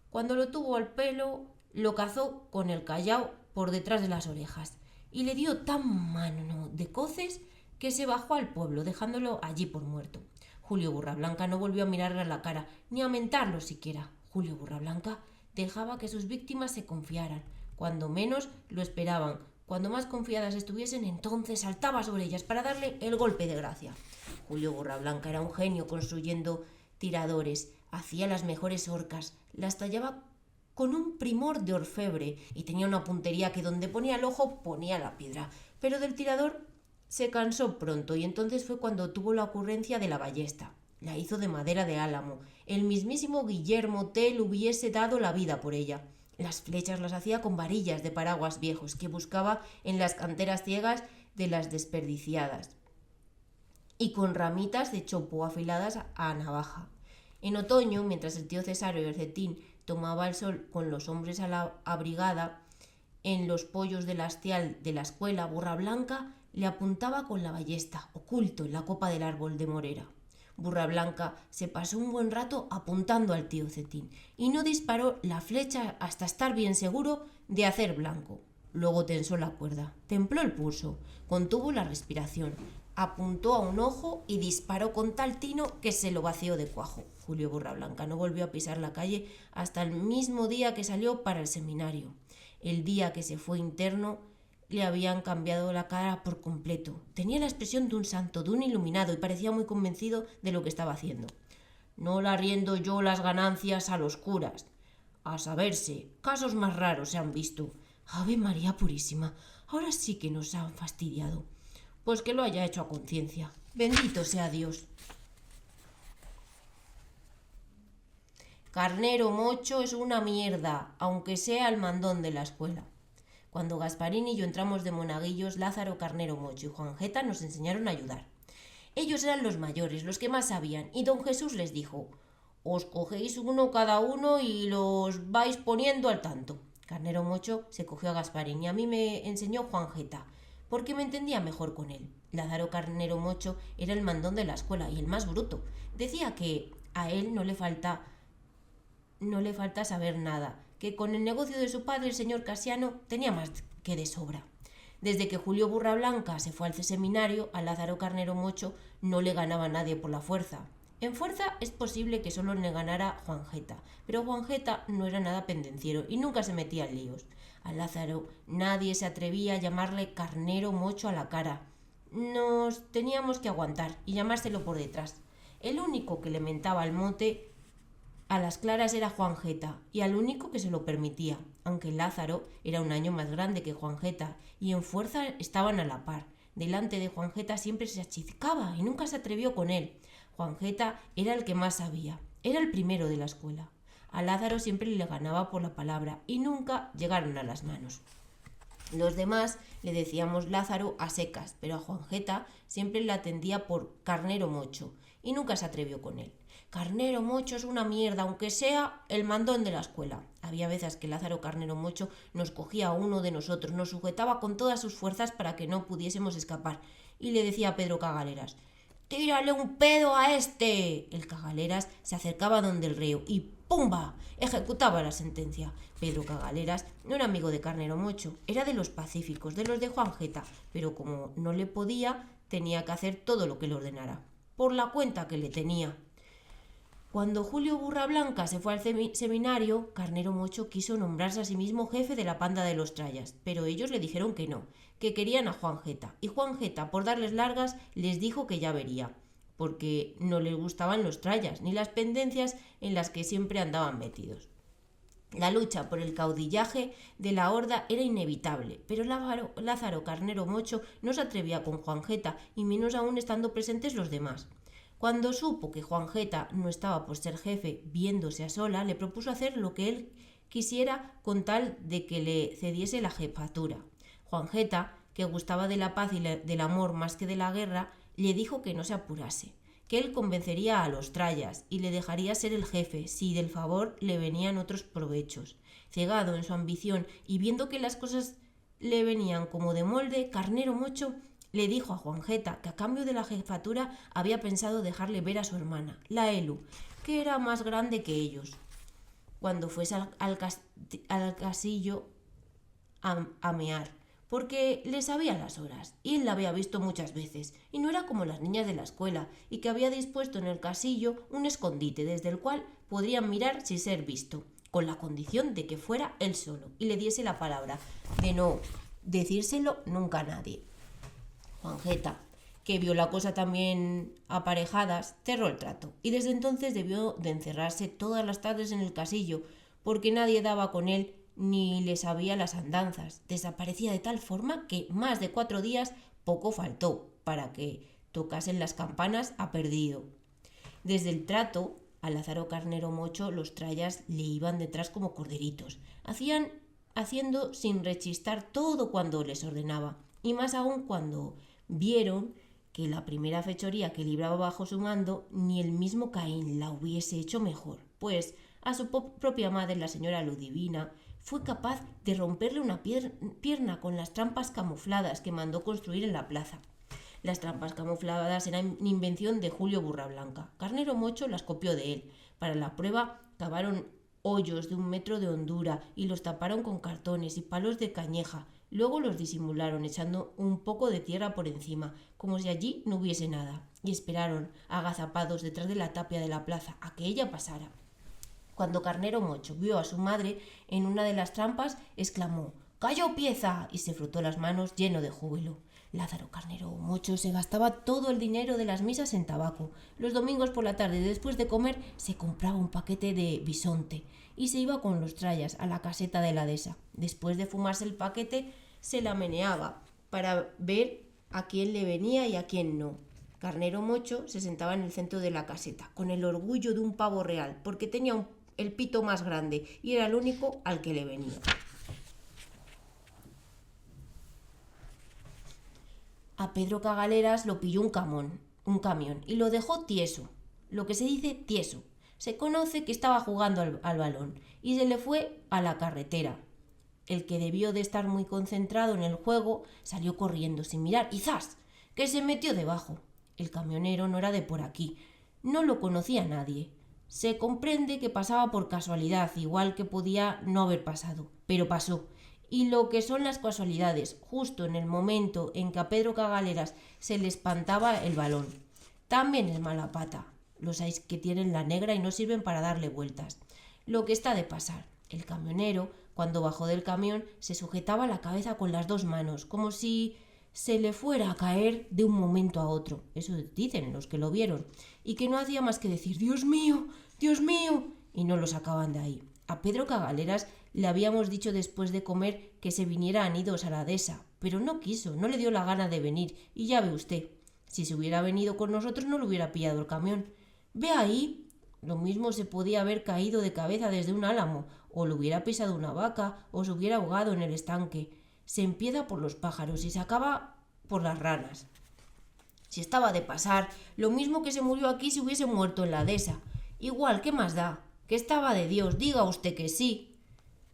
Cuando lo tuvo al pelo, lo cazó con el callao por detrás de las orejas y le dio tan mano de coces que se bajó al pueblo, dejándolo allí por muerto. Julio Burrablanca no volvió a mirarle a la cara, ni a mentarlo siquiera. Julio Burrablanca dejaba que sus víctimas se confiaran. Cuando menos lo esperaban, cuando más confiadas estuviesen, entonces saltaba sobre ellas para darle el golpe de gracia. Julio Burrablanca era un genio construyendo tiradores, hacía las mejores horcas, las tallaba con un primor de orfebre y tenía una puntería que donde ponía el ojo ponía la piedra. Pero del tirador se cansó pronto y entonces fue cuando tuvo la ocurrencia de la ballesta. La hizo de madera de álamo. El mismísimo Guillermo Tell hubiese dado la vida por ella. Las flechas las hacía con varillas de paraguas viejos que buscaba en las canteras ciegas de las desperdiciadas y con ramitas de chopo afiladas a navaja. En otoño, mientras el tío Cesario y el Cetín tomaba el sol con los hombres a la abrigada, en los pollos del hastial de la escuela, Burra Blanca le apuntaba con la ballesta, oculto en la copa del árbol de morera. Burra Blanca se pasó un buen rato apuntando al tío Cetín y no disparó la flecha hasta estar bien seguro de hacer blanco. Luego tensó la cuerda, templó el pulso, contuvo la respiración, apuntó a un ojo y disparó con tal tino que se lo vació de cuajo. Julio Burra Blanca no volvió a pisar la calle hasta el mismo día que salió para el seminario. El día que se fue interno le habían cambiado la cara por completo. Tenía la expresión de un santo, de un iluminado, y parecía muy convencido de lo que estaba haciendo. No le arriendo yo las ganancias a los curas. A saberse, casos más raros se han visto. Ave María Purísima, ahora sí que nos han fastidiado. Pues que lo haya hecho a conciencia. Bendito sea Dios. Carnero Mocho es una mierda, aunque sea el mandón de la escuela. Cuando Gasparín y yo entramos de monaguillos, Lázaro, Carnero Mocho y Juan Jeta nos enseñaron a ayudar. Ellos eran los mayores, los que más sabían, y don Jesús les dijo: os cogéis uno cada uno y los vais poniendo al tanto. Carnero Mocho se cogió a Gasparín y a mí me enseñó Juan Jeta, porque me entendía mejor con él. Lázaro Carnero Mocho era el mandón de la escuela y el más bruto. Decía que a él no le falta saber nada, que con el negocio de su padre, el señor Casiano, tenía más que de sobra. Desde que Julio Burra Blanca se fue al seminario, a Lázaro Carnero Mocho no le ganaba nadie por la fuerza. En fuerza es posible que solo le ganara Juan Jeta, pero Juan Jeta no era nada pendenciero y nunca se metía en líos. A Lázaro nadie se atrevía a llamarle Carnero Mocho a la cara. Nos teníamos que aguantar y llamárselo por detrás. El único que le mentaba el mote a las claras era Juan Jeta, y al único que se lo permitía, aunque Lázaro era un año más grande que Juan Jeta, y en fuerza estaban a la par. Delante de Juan Jeta siempre se achizcaba y nunca se atrevió con él. Juan Jeta era el que más sabía, era el primero de la escuela. A Lázaro siempre le ganaba por la palabra y nunca llegaron a las manos. Los demás le decíamos Lázaro a secas, pero a Juan Jeta siempre le atendía por Carnero Mocho y nunca se atrevió con él. Carnero Mocho es una mierda, aunque sea el mandón de la escuela. Había veces que Lázaro Carnero Mocho nos cogía a uno de nosotros, nos sujetaba con todas sus fuerzas para que no pudiésemos escapar, y le decía a Pedro Cagaleras: ¡tírale un pedo a este! El Cagaleras se acercaba donde el reo y ¡pumba!, ejecutaba la sentencia. Pedro Cagaleras no era amigo de Carnero Mocho, era de los pacíficos, de los de Juan Jeta, pero como no le podía, tenía que hacer todo lo que le ordenara, por la cuenta que le tenía. Cuando Julio Burra Blanca se fue al seminario, Carnero Mocho quiso nombrarse a sí mismo jefe de la panda de los Trallas, pero ellos le dijeron que no, que querían a Juan Jeta, y Juan Jeta, por darles largas, les dijo que ya vería, porque no les gustaban los Trallas, ni las pendencias en las que siempre andaban metidos. La lucha por el caudillaje de la horda era inevitable, pero Lázaro Carnero Mocho no se atrevía con Juan Jeta, y menos aún estando presentes los demás. Cuando supo que Juan Jeta no estaba por ser jefe, viéndose a sola, le propuso hacer lo que él quisiera con tal de que le cediese la jefatura. Juan Jeta, que gustaba de la paz y del amor más que de la guerra, le dijo que no se apurase, que él convencería a los Trallas y le dejaría ser el jefe si del favor le venían otros provechos. Cegado en su ambición y viendo que las cosas le venían como de molde, Carnero Mocho le dijo a Juan Jeta que a cambio de la jefatura había pensado dejarle ver a su hermana, la Elu, que era más grande que ellos, cuando fuese al casillo a mear, porque le sabía las horas, y él la había visto muchas veces, y no era como las niñas de la escuela, y que había dispuesto en el casillo un escondite desde el cual podrían mirar sin ser visto, con la condición de que fuera él solo, y le diese la palabra de no decírselo nunca a nadie. Juan Jeta, que vio la cosa también aparejadas, cerró el trato, y desde entonces debió de encerrarse todas las tardes en el casillo, porque nadie daba con él ni le sabía las andanzas. Desaparecía de tal forma que más de 4 días poco faltó para que tocasen las campanas a perdido. Desde el trato A Lázaro Carnero Mocho los trallas le iban detrás como corderitos, haciendo sin rechistar todo cuando les ordenaba, y más aún cuando vieron que la primera fechoría que libraba bajo su mando ni el mismo Caín la hubiese hecho mejor, pues a su propia madre, la señora Ludivina, fue capaz de romperle una pierna con las trampas camufladas que mandó construir en la plaza. Las trampas camufladas eran invención de Julio Burrablanca. Carnero Mocho las copió de él. Para la prueba cavaron hoyos de 1 metro de hondura y los taparon con cartones y palos de cañeja. Luego los disimularon echando un poco de tierra por encima, como si allí no hubiese nada, y esperaron, agazapados detrás de la tapia de la plaza, a que ella pasara. Cuando Carnero Mocho vio a su madre en una de las trampas, exclamó «¡Cayó pieza!» y se frotó las manos lleno de júbilo. Lázaro Carnero Mocho se gastaba todo el dinero de las misas en tabaco. Los domingos por la tarde, después de comer, se compraba un paquete de bisonte y se iba con los trallas a la caseta de la dehesa. Después de fumarse el paquete, se la meneaba para ver a quién le venía y a quién no. Carnero Mocho se sentaba en el centro de la caseta, con el orgullo de un pavo real, porque tenía el pito más grande y era el único al que le venía. A Pedro Cagaleras lo pilló un camión, y lo dejó tieso, lo que se dice tieso. Se conoce que estaba jugando al balón y se le fue a la carretera. El que debió de estar muy concentrado en el juego salió corriendo sin mirar y ¡zas!, que se metió debajo. El camionero no era de por aquí, no lo conocía nadie. Se comprende que pasaba por casualidad, igual que podía no haber pasado, pero pasó. Y lo que son las casualidades, justo en el momento en que a Pedro Cagaleras se le espantaba el balón. También es mala pata, los hay que tienen la negra y no sirven para darle vueltas. Lo que está de pasar, el camionero, cuando bajó del camión, se sujetaba la cabeza con las 2 manos, como si se le fuera a caer de un momento a otro. Eso dicen los que lo vieron. Y que no hacía más que decir «¡Dios mío! ¡Dios mío!» y no lo sacaban de ahí. A Pedro Cagaleras le habíamos dicho después de comer que se viniera a Nidos a la dehesa, pero no quiso, no le dio la gana de venir, y ya ve usted, si se hubiera venido con nosotros no le hubiera pillado el camión. Ve ahí, lo mismo se podía haber caído de cabeza desde un álamo, o le hubiera pisado una vaca, o se hubiera ahogado en el estanque. Se empieza por los pájaros y se acaba por las ranas. Si estaba de pasar, lo mismo que se murió aquí si hubiese muerto en la dehesa. Igual, ¿qué más da? Que estaba de Dios, diga usted que sí.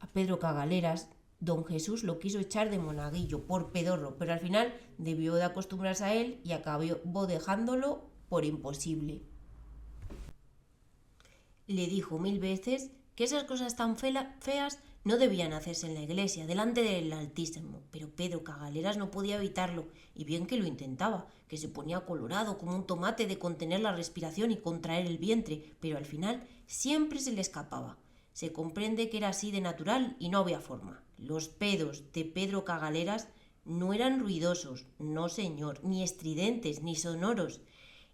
A Pedro Cagaleras, don Jesús lo quiso echar de monaguillo por pedorro, pero al final debió de acostumbrarse a él y acabó dejándolo por imposible. Le dijo 1000 veces que esas cosas tan feas no debían hacerse en la iglesia, delante del Altísimo, pero Pedro Cagaleras no podía evitarlo, y bien que lo intentaba, que se ponía colorado como un tomate de contener la respiración y contraer el vientre, pero al final siempre se le escapaba. Se comprende que era así de natural y no había forma. Los pedos de Pedro Cagaleras no eran ruidosos, no señor, ni estridentes, ni sonoros.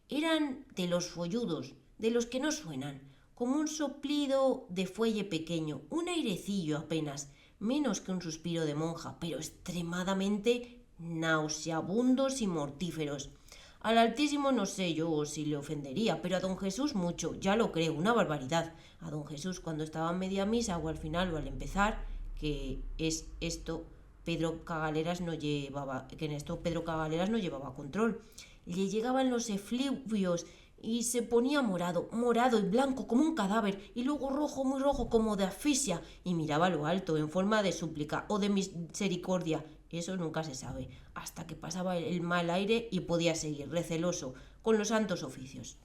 Eran de los folludos, de los que no suenan, como un soplido de fuelle pequeño, un airecillo apenas, menos que un suspiro de monja, pero extremadamente nauseabundos y mortíferos. Al Altísimo no sé yo si le ofendería, pero a don Jesús mucho, ya lo creo, una barbaridad. A don Jesús cuando estaba en media misa o al final o al empezar, que es esto, Pedro Cagaleras no llevaba control. Le llegaban los efluvios y se ponía morado y blanco como un cadáver, y luego rojo, muy rojo, como de asfixia, y miraba a lo alto en forma de súplica o de misericordia. Eso nunca se sabe, hasta que pasaba el mal aire y podía seguir receloso con los santos oficios.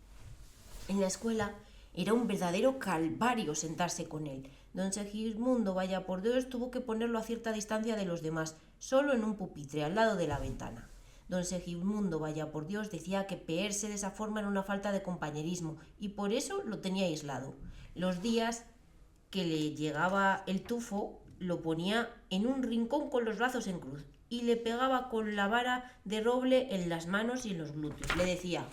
En la escuela era un verdadero calvario sentarse con él. Don Segismundo, vaya por Dios, tuvo que ponerlo a cierta distancia de los demás, solo en un pupitre al lado de la ventana. Don Segismundo, vaya por Dios, decía que peerse de esa forma era una falta de compañerismo y por eso lo tenía aislado. Los días que le llegaba el tufo lo ponía en un rincón con los brazos en cruz y le pegaba con la vara de roble en las manos y en los glúteos. Le decía: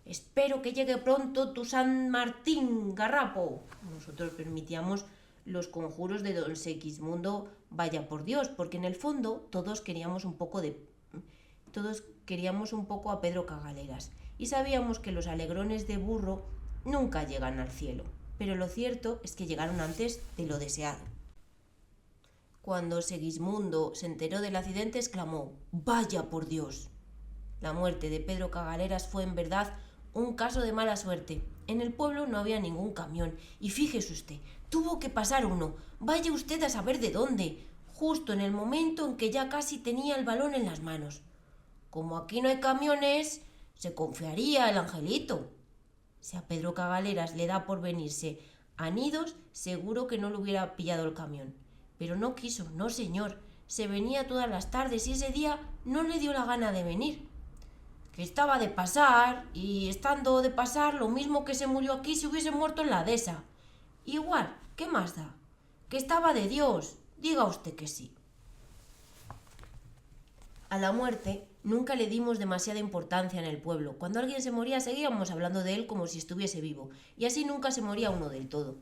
«Espero que llegue pronto tu San Martín, garrapo». Nosotros permitíamos los conjuros de don Segismundo, vaya por Dios, porque en el fondo todos queríamos un poco a Pedro Cagaleras y sabíamos que los alegrones de burro nunca llegan al cielo, pero lo cierto es que llegaron antes de lo deseado. Cuando Segismundo se enteró del accidente, exclamó: «¡Vaya por Dios!». La muerte de Pedro Cagaleras fue en verdad un caso de mala suerte. En el pueblo no había ningún camión, y fíjese usted, tuvo que pasar uno, vaya usted a saber de dónde, justo en el momento en que ya casi tenía el balón en las manos. Como aquí no hay camiones, se confiaría el angelito. Si a Pedro Cagaleras le da por venirse a Nidos, seguro que no le hubiera pillado el camión. Pero no quiso, no señor, se venía todas las tardes y ese día no le dio la gana de venir. Que estaba de pasar, y estando de pasar, lo mismo que se murió aquí se hubiese muerto en la dehesa. Igual, ¿qué más da? Que estaba de Dios, diga usted que sí. A la muerte nunca le dimos demasiada importancia en el pueblo. Cuando alguien se moría seguíamos hablando de él como si estuviese vivo, y así nunca se moría uno del todo.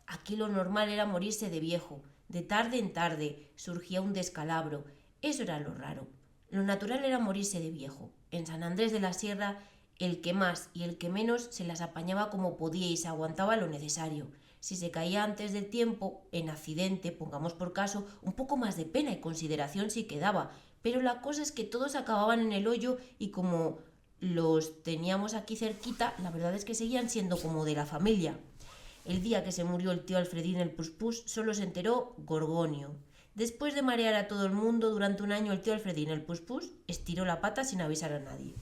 Aquí lo normal era morirse de viejo. De tarde en tarde surgía un descalabro. Eso era lo raro. Lo natural era morirse de viejo. En San Andrés de la Sierra, el que más y el que menos se las apañaba como podía y se aguantaba lo necesario. Si se caía antes del tiempo, en accidente, pongamos por caso, un poco más de pena y consideración sí quedaba. Pero la cosa es que todos acababan en el hoyo y como los teníamos aquí cerquita, la verdad es que seguían siendo como de la familia. El día que se murió el tío Alfredín el Puspús, solo se enteró Gorgonio. Después de marear a todo el mundo durante un año, el tío Alfredín el Puspús estiró la pata sin avisar a nadie.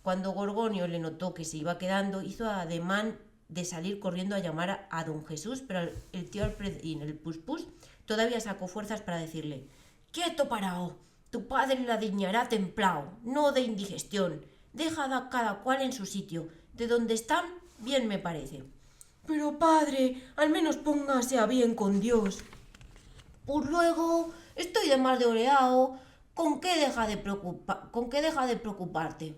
Cuando Gorgonio le notó que se iba quedando, hizo ademán de salir corriendo a llamar a don Jesús, pero el tío Alfredín el Puspús todavía sacó fuerzas para decirle: «¡Quieto parao! Tu padre la diñará templao, no de indigestión. Deja a cada cual en su sitio. De donde están, bien me parece». «Pero padre, al menos póngase a bien con Dios». «Pues luego, estoy de mal de oreao. ¿Con qué deja de preocuparte?»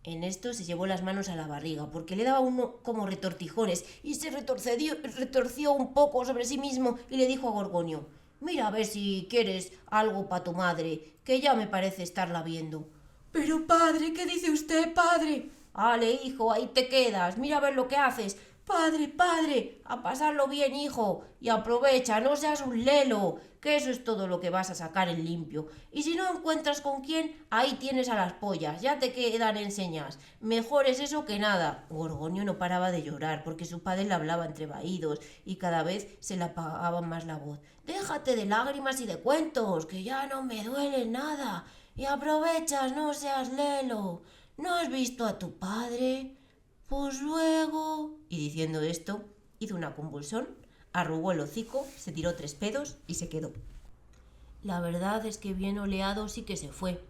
En esto se llevó las manos a la barriga, porque le daba uno como retortijones, y se retorció un poco sobre sí mismo y le dijo a Gorgonio: «Mira a ver si quieres algo para tu madre, que ya me parece estarla viendo». «Pero padre, ¿qué dice usted, padre?» «Ale, hijo, ahí te quedas, mira a ver lo que haces». «Padre, padre, a pasarlo bien, hijo, y aprovecha, no seas un lelo, que eso es todo lo que vas a sacar en limpio. Y si no encuentras con quién, ahí tienes a las pollas, ya te quedan enseñas. Mejor es eso que nada». Gorgonio no paraba de llorar, porque su padre le hablaba entre vaídos, y cada vez se le apagaba más la voz. «Déjate de lágrimas y de cuentos, que ya no me duele nada. Y aprovechas, no seas lelo. ¿No has visto a tu padre? Pues luego...». Y diciendo esto, hizo una convulsión, arrugó el hocico, se tiró 3 pedos y se quedó. La verdad es que bien oleado sí que se fue.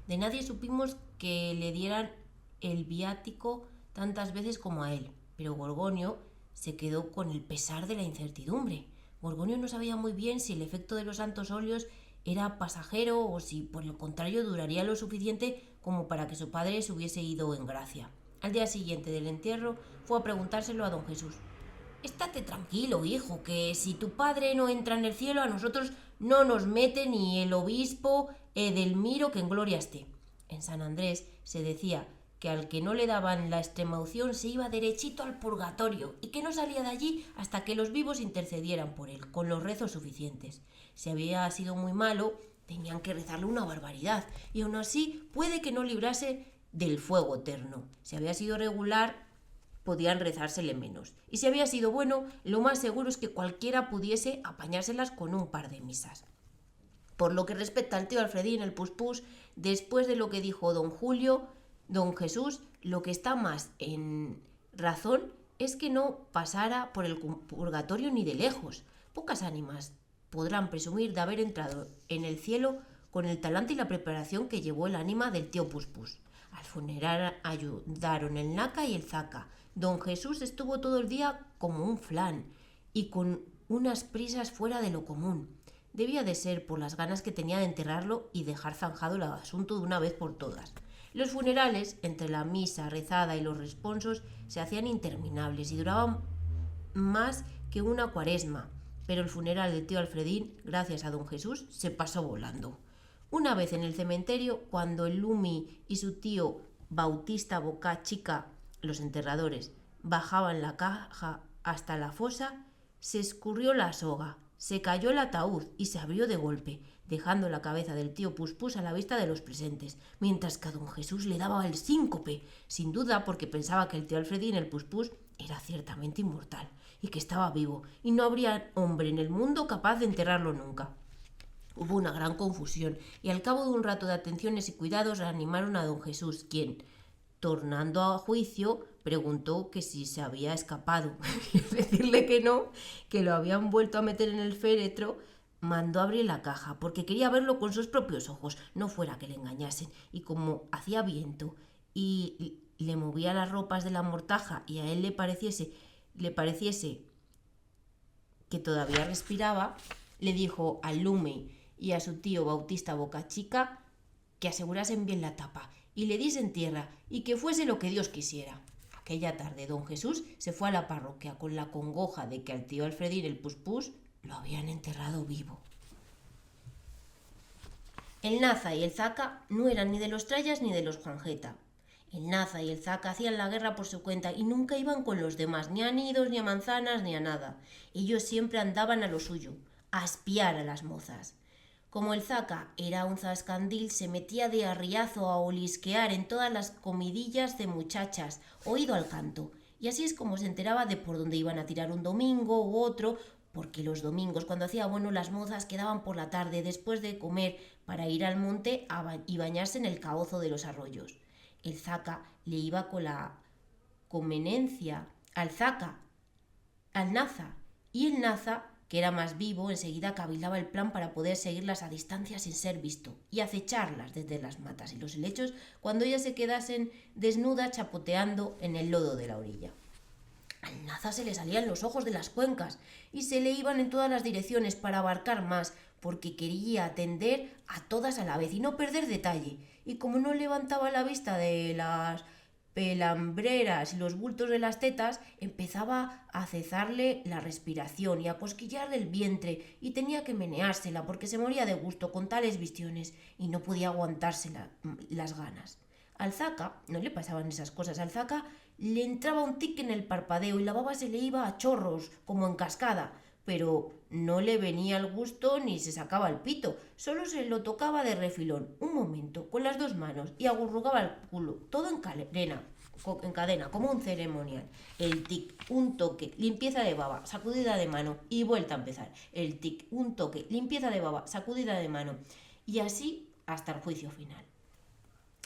De nadie supimos que le dieran el viático tantas veces como a él, pero Gorgonio se quedó con el pesar de la incertidumbre. Gorgonio no sabía muy bien si el efecto de los santos óleos era pasajero o si por el contrario duraría lo suficiente como para que su padre se hubiese ido en gracia. Al día siguiente del entierro fue a preguntárselo a don Jesús. «Estate tranquilo, hijo, que si tu padre no entra en el cielo, a nosotros no nos mete ni el obispo Edelmiro, que en gloria esté». En San Andrés se decía que al que no le daban la extremaunción se iba derechito al purgatorio y que no salía de allí hasta que los vivos intercedieran por él, con los rezos suficientes. Si había sido muy malo, tenían que rezarle una barbaridad, y aún así puede que no librase del fuego eterno. Si había sido regular, podían rezársele menos. Y si había sido bueno, lo más seguro es que cualquiera pudiese apañárselas con un par de misas. Por lo que respecta al tío Alfredín el Puspús, después de lo que dijo don Jesús, lo que está más en razón es que no pasara por el purgatorio ni de lejos. Pocas ánimas podrán presumir de haber entrado en el cielo con el talante y la preparación que llevó el ánima del tío Puspús. Al funeral ayudaron el Naca y el Zaca. Don Jesús estuvo todo el día como un flan y con unas prisas fuera de lo común. Debía de ser por las ganas que tenía de enterrarlo y dejar zanjado el asunto de una vez por todas. Los funerales, entre la misa rezada y los responsos, se hacían interminables y duraban más que una cuaresma, pero el funeral del tío Alfredín, gracias a don Jesús, se pasó volando. Una vez en el cementerio, cuando el Lumi y su tío Bautista Boca Chica, los enterradores, bajaban la caja hasta la fosa, se escurrió la soga, se cayó el ataúd y se abrió de golpe, dejando la cabeza del tío Puspus a la vista de los presentes, mientras que a don Jesús le daba el síncope, sin duda porque pensaba que el tío Alfredín, el Puspus, era ciertamente inmortal y que estaba vivo, y no habría hombre en el mundo capaz de enterrarlo nunca. Hubo una gran confusión, y al cabo de un rato de atenciones y cuidados reanimaron a don Jesús, quien, tornando a juicio, preguntó que si se había escapado. Y al decirle que no, que lo habían vuelto a meter en el féretro, mandó abrir la caja, porque quería verlo con sus propios ojos, no fuera que le engañasen. Y como hacía viento y le movía las ropas de la mortaja y a él le pareciese que todavía respiraba, le dijo al Lume y a su tío Bautista Bocachica que asegurasen bien la tapa y le diesen tierra y que fuese lo que Dios quisiera. Aquella tarde don Jesús se fue a la parroquia con la congoja de que al tío Alfredín el Puspus lo habían enterrado vivo. El Naza y el Zaca no eran ni de los Trallas ni de los Juanjeta. El Naza y el Zaca hacían la guerra por su cuenta y nunca iban con los demás, ni a nidos, ni a manzanas, ni a nada. Ellos siempre andaban a lo suyo, a espiar a las mozas. Como el Zaca era un zascandil, se metía de arriazo a olisquear en todas las comidillas de muchachas, oído al canto, y así es como se enteraba de por dónde iban a tirar un domingo u otro, porque los domingos, cuando hacía bueno, las mozas quedaban por la tarde después de comer para ir al monte y bañarse en el cauzo de los arroyos. El Zaca le iba con la conveniencia al Naza, y el Naza, que era más vivo, enseguida cavilaba el plan para poder seguirlas a distancia sin ser visto y acecharlas desde las matas y los helechos cuando ellas se quedasen desnudas chapoteando en el lodo de la orilla. Al Naza se le salían los ojos de las cuencas y se le iban en todas las direcciones para abarcar más, porque quería atender a todas a la vez y no perder detalle. Y como no levantaba la vista de las pelambreras y los bultos de las tetas, empezaba a cezarle la respiración y a cosquillarle el vientre, y tenía que meneársela porque se moría de gusto con tales visiones y no podía aguantarse las ganas. Al Zaca no le pasaban esas cosas. Al Zaca le entraba un tic en el parpadeo y la baba se le iba a chorros, como en cascada, pero no le venía el gusto ni se sacaba el pito, solo se lo tocaba de refilón, un momento, con las dos manos, y agurrugaba el culo, todo en cadena, como un ceremonial. El tic, un toque, limpieza de baba, sacudida de mano, y vuelta a empezar. El tic, un toque, limpieza de baba, sacudida de mano, y así hasta el juicio final.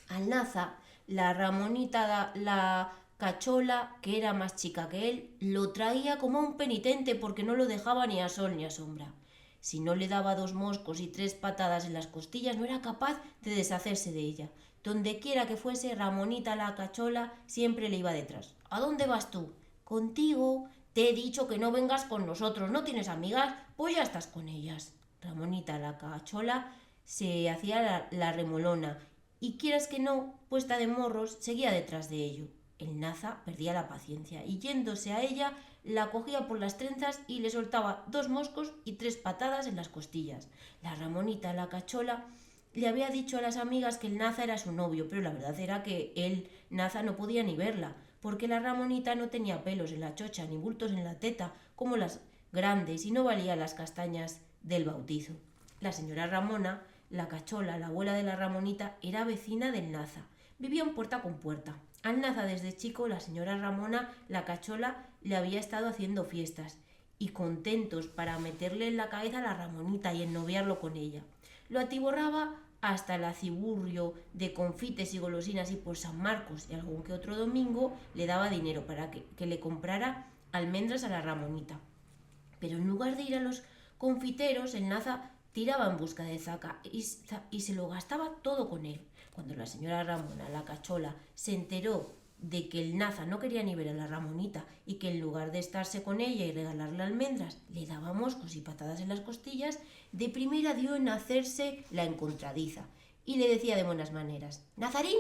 Al Naza, la Ramonita, la Cachola, que era más chica que él, lo traía como un penitente porque no lo dejaba ni a sol ni a sombra. Si no le daba 2 moscos y 3 patadas en las costillas, no era capaz de deshacerse de ella. Donde quiera que fuese, Ramonita la Cachola siempre le iba detrás. ¿A dónde vas tú? Contigo. Te he dicho que no vengas con nosotros. ¿No tienes amigas? Pues ya estás con ellas. Ramonita la Cachola se hacía la remolona y quieras que no, puesta de morros, seguía detrás de ello. El Naza perdía la paciencia y yéndose a ella, la cogía por las trenzas y le soltaba 2 moscos y 3 patadas en las costillas. La Ramonita, la Cachola, le había dicho a las amigas que el Naza era su novio, pero la verdad era que el Naza no podía ni verla, porque la Ramonita no tenía pelos en la chocha ni bultos en la teta, como las grandes, y no valía las castañas del bautizo. La señora Ramona, la Cachola, la abuela de la Ramonita, era vecina del Naza. Vivían puerta con puerta. Al Naza desde chico, la señora Ramona, la Cachola, le había estado haciendo fiestas y contentos para meterle en la cabeza a la Ramonita y ennoviarlo con ella. Lo atiborraba hasta el aciburrio de confites y golosinas, y por San Marcos y algún que otro domingo le daba dinero para que le comprara almendras a la Ramonita. Pero en lugar de ir a los confiteros, el Naza tiraba en busca de Zaca y se lo gastaba todo con él. Cuando la señora Ramona, la Cachola, se enteró de que el Naza no quería ni ver a la Ramonita y que en lugar de estarse con ella y regalarle almendras, le daba moscos y patadas en las costillas, de primera dio en hacerse la encontradiza y le decía de buenas maneras: «Nazarín,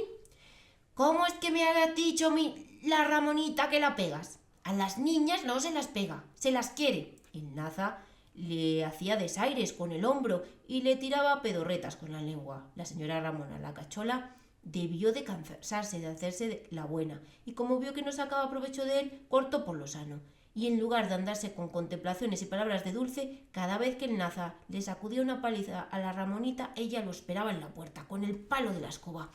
¿cómo es que me ha dicho la Ramonita que la pegas? A las niñas no se las pega, se las quiere». El Naza le hacía desaires con el hombro y le tiraba pedorretas con la lengua. La señora Ramona, la Cachola, debió de cansarse de hacerse la buena, y como vio que no sacaba provecho de él, cortó por lo sano. Y en lugar de andarse con contemplaciones y palabras de dulce, cada vez que el Naza le sacudía una paliza a la Ramonita, ella lo esperaba en la puerta, con el palo de la escoba.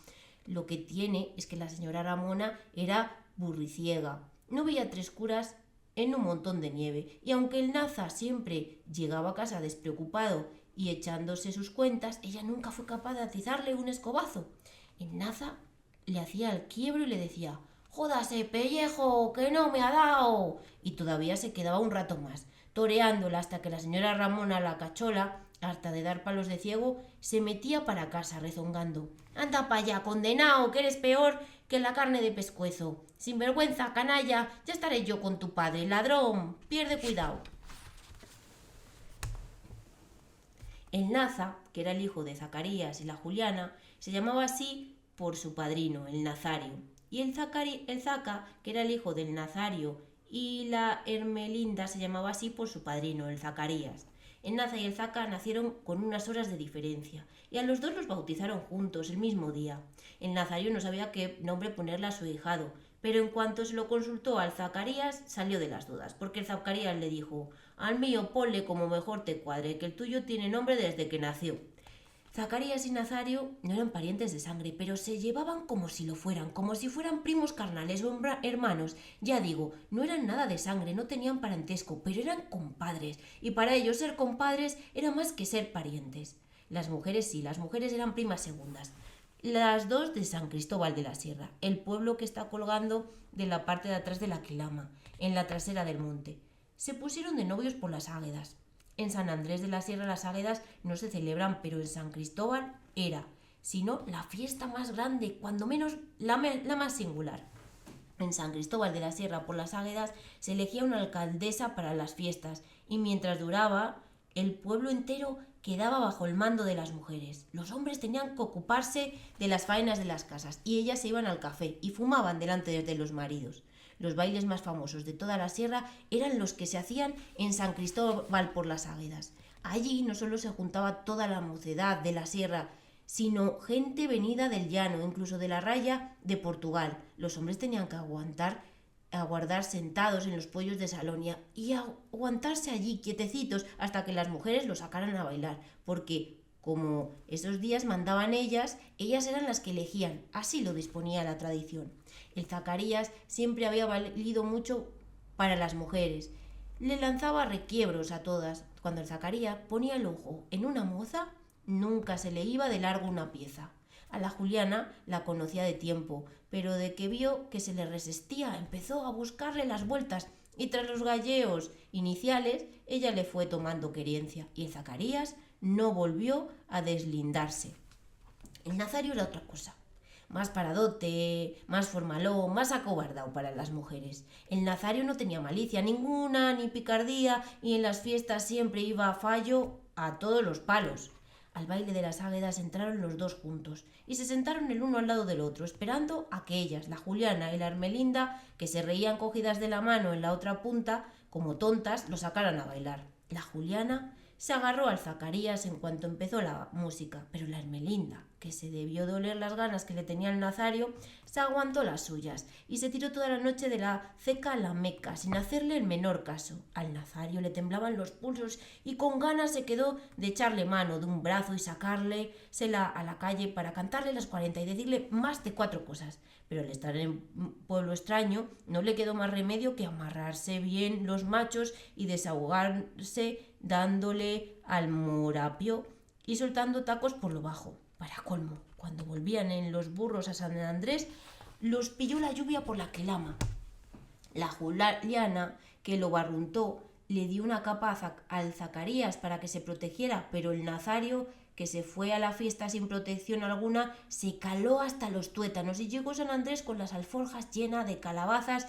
Lo que tiene es que la señora Ramona era burriciega. No veía tres curas en un montón de nieve, y aunque el Naza siempre llegaba a casa despreocupado y echándose sus cuentas, ella nunca fue capaz de atizarle un escobazo. El Naza le hacía el quiebro y le decía: «Jódase, pellejo, que no me ha dado». Y todavía se quedaba un rato más, toreándola hasta que la señora Ramona, la cachola, harta de dar palos de ciego, se metía para casa rezongando: «Anda pa' allá, condenao, que eres peor que la carne de pescuezo. Sinvergüenza, canalla, ya estaré yo con tu padre, ladrón, pierde cuidado». El Naza, que era el hijo de Zacarías y la Juliana, se llamaba así por su padrino, el Nazario. Y el Zaca, que era el hijo del Nazario, y la Hermelinda se llamaba así por su padrino, el Zacarías. El Naza y el Zaca nacieron con unas horas de diferencia, y a los dos los bautizaron juntos el mismo día. El Nazario no sabía qué nombre ponerle a su ahijado, pero en cuanto se lo consultó al Zacarías, salió de las dudas, porque el Zacarías le dijo: «Al mío ponle como mejor te cuadre, que el tuyo tiene nombre desde que nació». Zacarías y Nazario no eran parientes de sangre, pero se llevaban como si lo fueran, como si fueran primos carnales o hermanos. Ya digo, no eran nada de sangre, no tenían parentesco, pero eran compadres, y para ellos ser compadres era más que ser parientes. Las mujeres sí, las mujeres eran primas segundas. Las dos de San Cristóbal de la Sierra, el pueblo que está colgando de la parte de atrás de la Quilama, en la trasera del monte. Se pusieron de novios por las Águedas. En San Andrés de la Sierra las Águedas no se celebran, pero en San Cristóbal era, si no, la fiesta más grande, cuando menos la más singular. En San Cristóbal de la Sierra por las Águedas se elegía una alcaldesa para las fiestas, y mientras duraba, el pueblo entero quedaba bajo el mando de las mujeres. Los hombres tenían que ocuparse de las faenas de las casas, y ellas se iban al café y fumaban delante de los maridos. Los bailes más famosos de toda la sierra eran los que se hacían en San Cristóbal por las Águedas. Allí no solo se juntaba toda la mocedad de la sierra, sino gente venida del llano, incluso de la raya de Portugal. Los hombres tenían que aguardar sentados en los pollos de Salonia y aguantarse allí quietecitos hasta que las mujeres los sacaran a bailar, porque como esos días mandaban ellas eran las que elegían, así lo disponía la tradición. El Zacarías siempre había valido mucho para las mujeres. Le lanzaba requiebros a todas. Cuando el Zacarías ponía el ojo en una moza, nunca se le iba de largo una pieza. A la Juliana la conocía de tiempo, pero de que vio que se le resistía, empezó a buscarle las vueltas, y tras los galleos iniciales, ella le fue tomando querencia, y el Zacarías no volvió a deslindarse. El Nazario era otra cosa, más paradote, más formalón, más acobardado para las mujeres. El Nazario no tenía malicia ninguna, ni picardía, y en las fiestas siempre iba a fallo a todos los palos. Al baile de las Águedas entraron los dos juntos y se sentaron el uno al lado del otro, esperando a que ellas, la Juliana y la Hermelinda, que se reían cogidas de la mano en la otra punta, como tontas, lo sacaran a bailar. La Juliana se agarró al Zacarías en cuanto empezó la música, pero la Hermelinda, que se debió doler las ganas que le tenía el Nazario, se aguantó las suyas y se tiró toda la noche de la ceca a la Meca, sin hacerle el menor caso. Al Nazario le temblaban los pulsos y con ganas se quedó de echarle mano de un brazo y sacársela a la calle para cantarle las 40 y decirle más de 4 cosas. Pero al estar en un pueblo extraño no le quedó más remedio que amarrarse bien los machos y desahogarse dándole al morapio y soltando tacos por lo bajo. Para colmo, cuando volvían en los burros a San Andrés, los pilló la lluvia por la Quilama. La Juliana, que lo barruntó, le dio una capa al Zacarías para que se protegiera, pero el Nazario, que se fue a la fiesta sin protección alguna, se caló hasta los tuétanos y llegó a San Andrés con las alforjas llenas de calabazas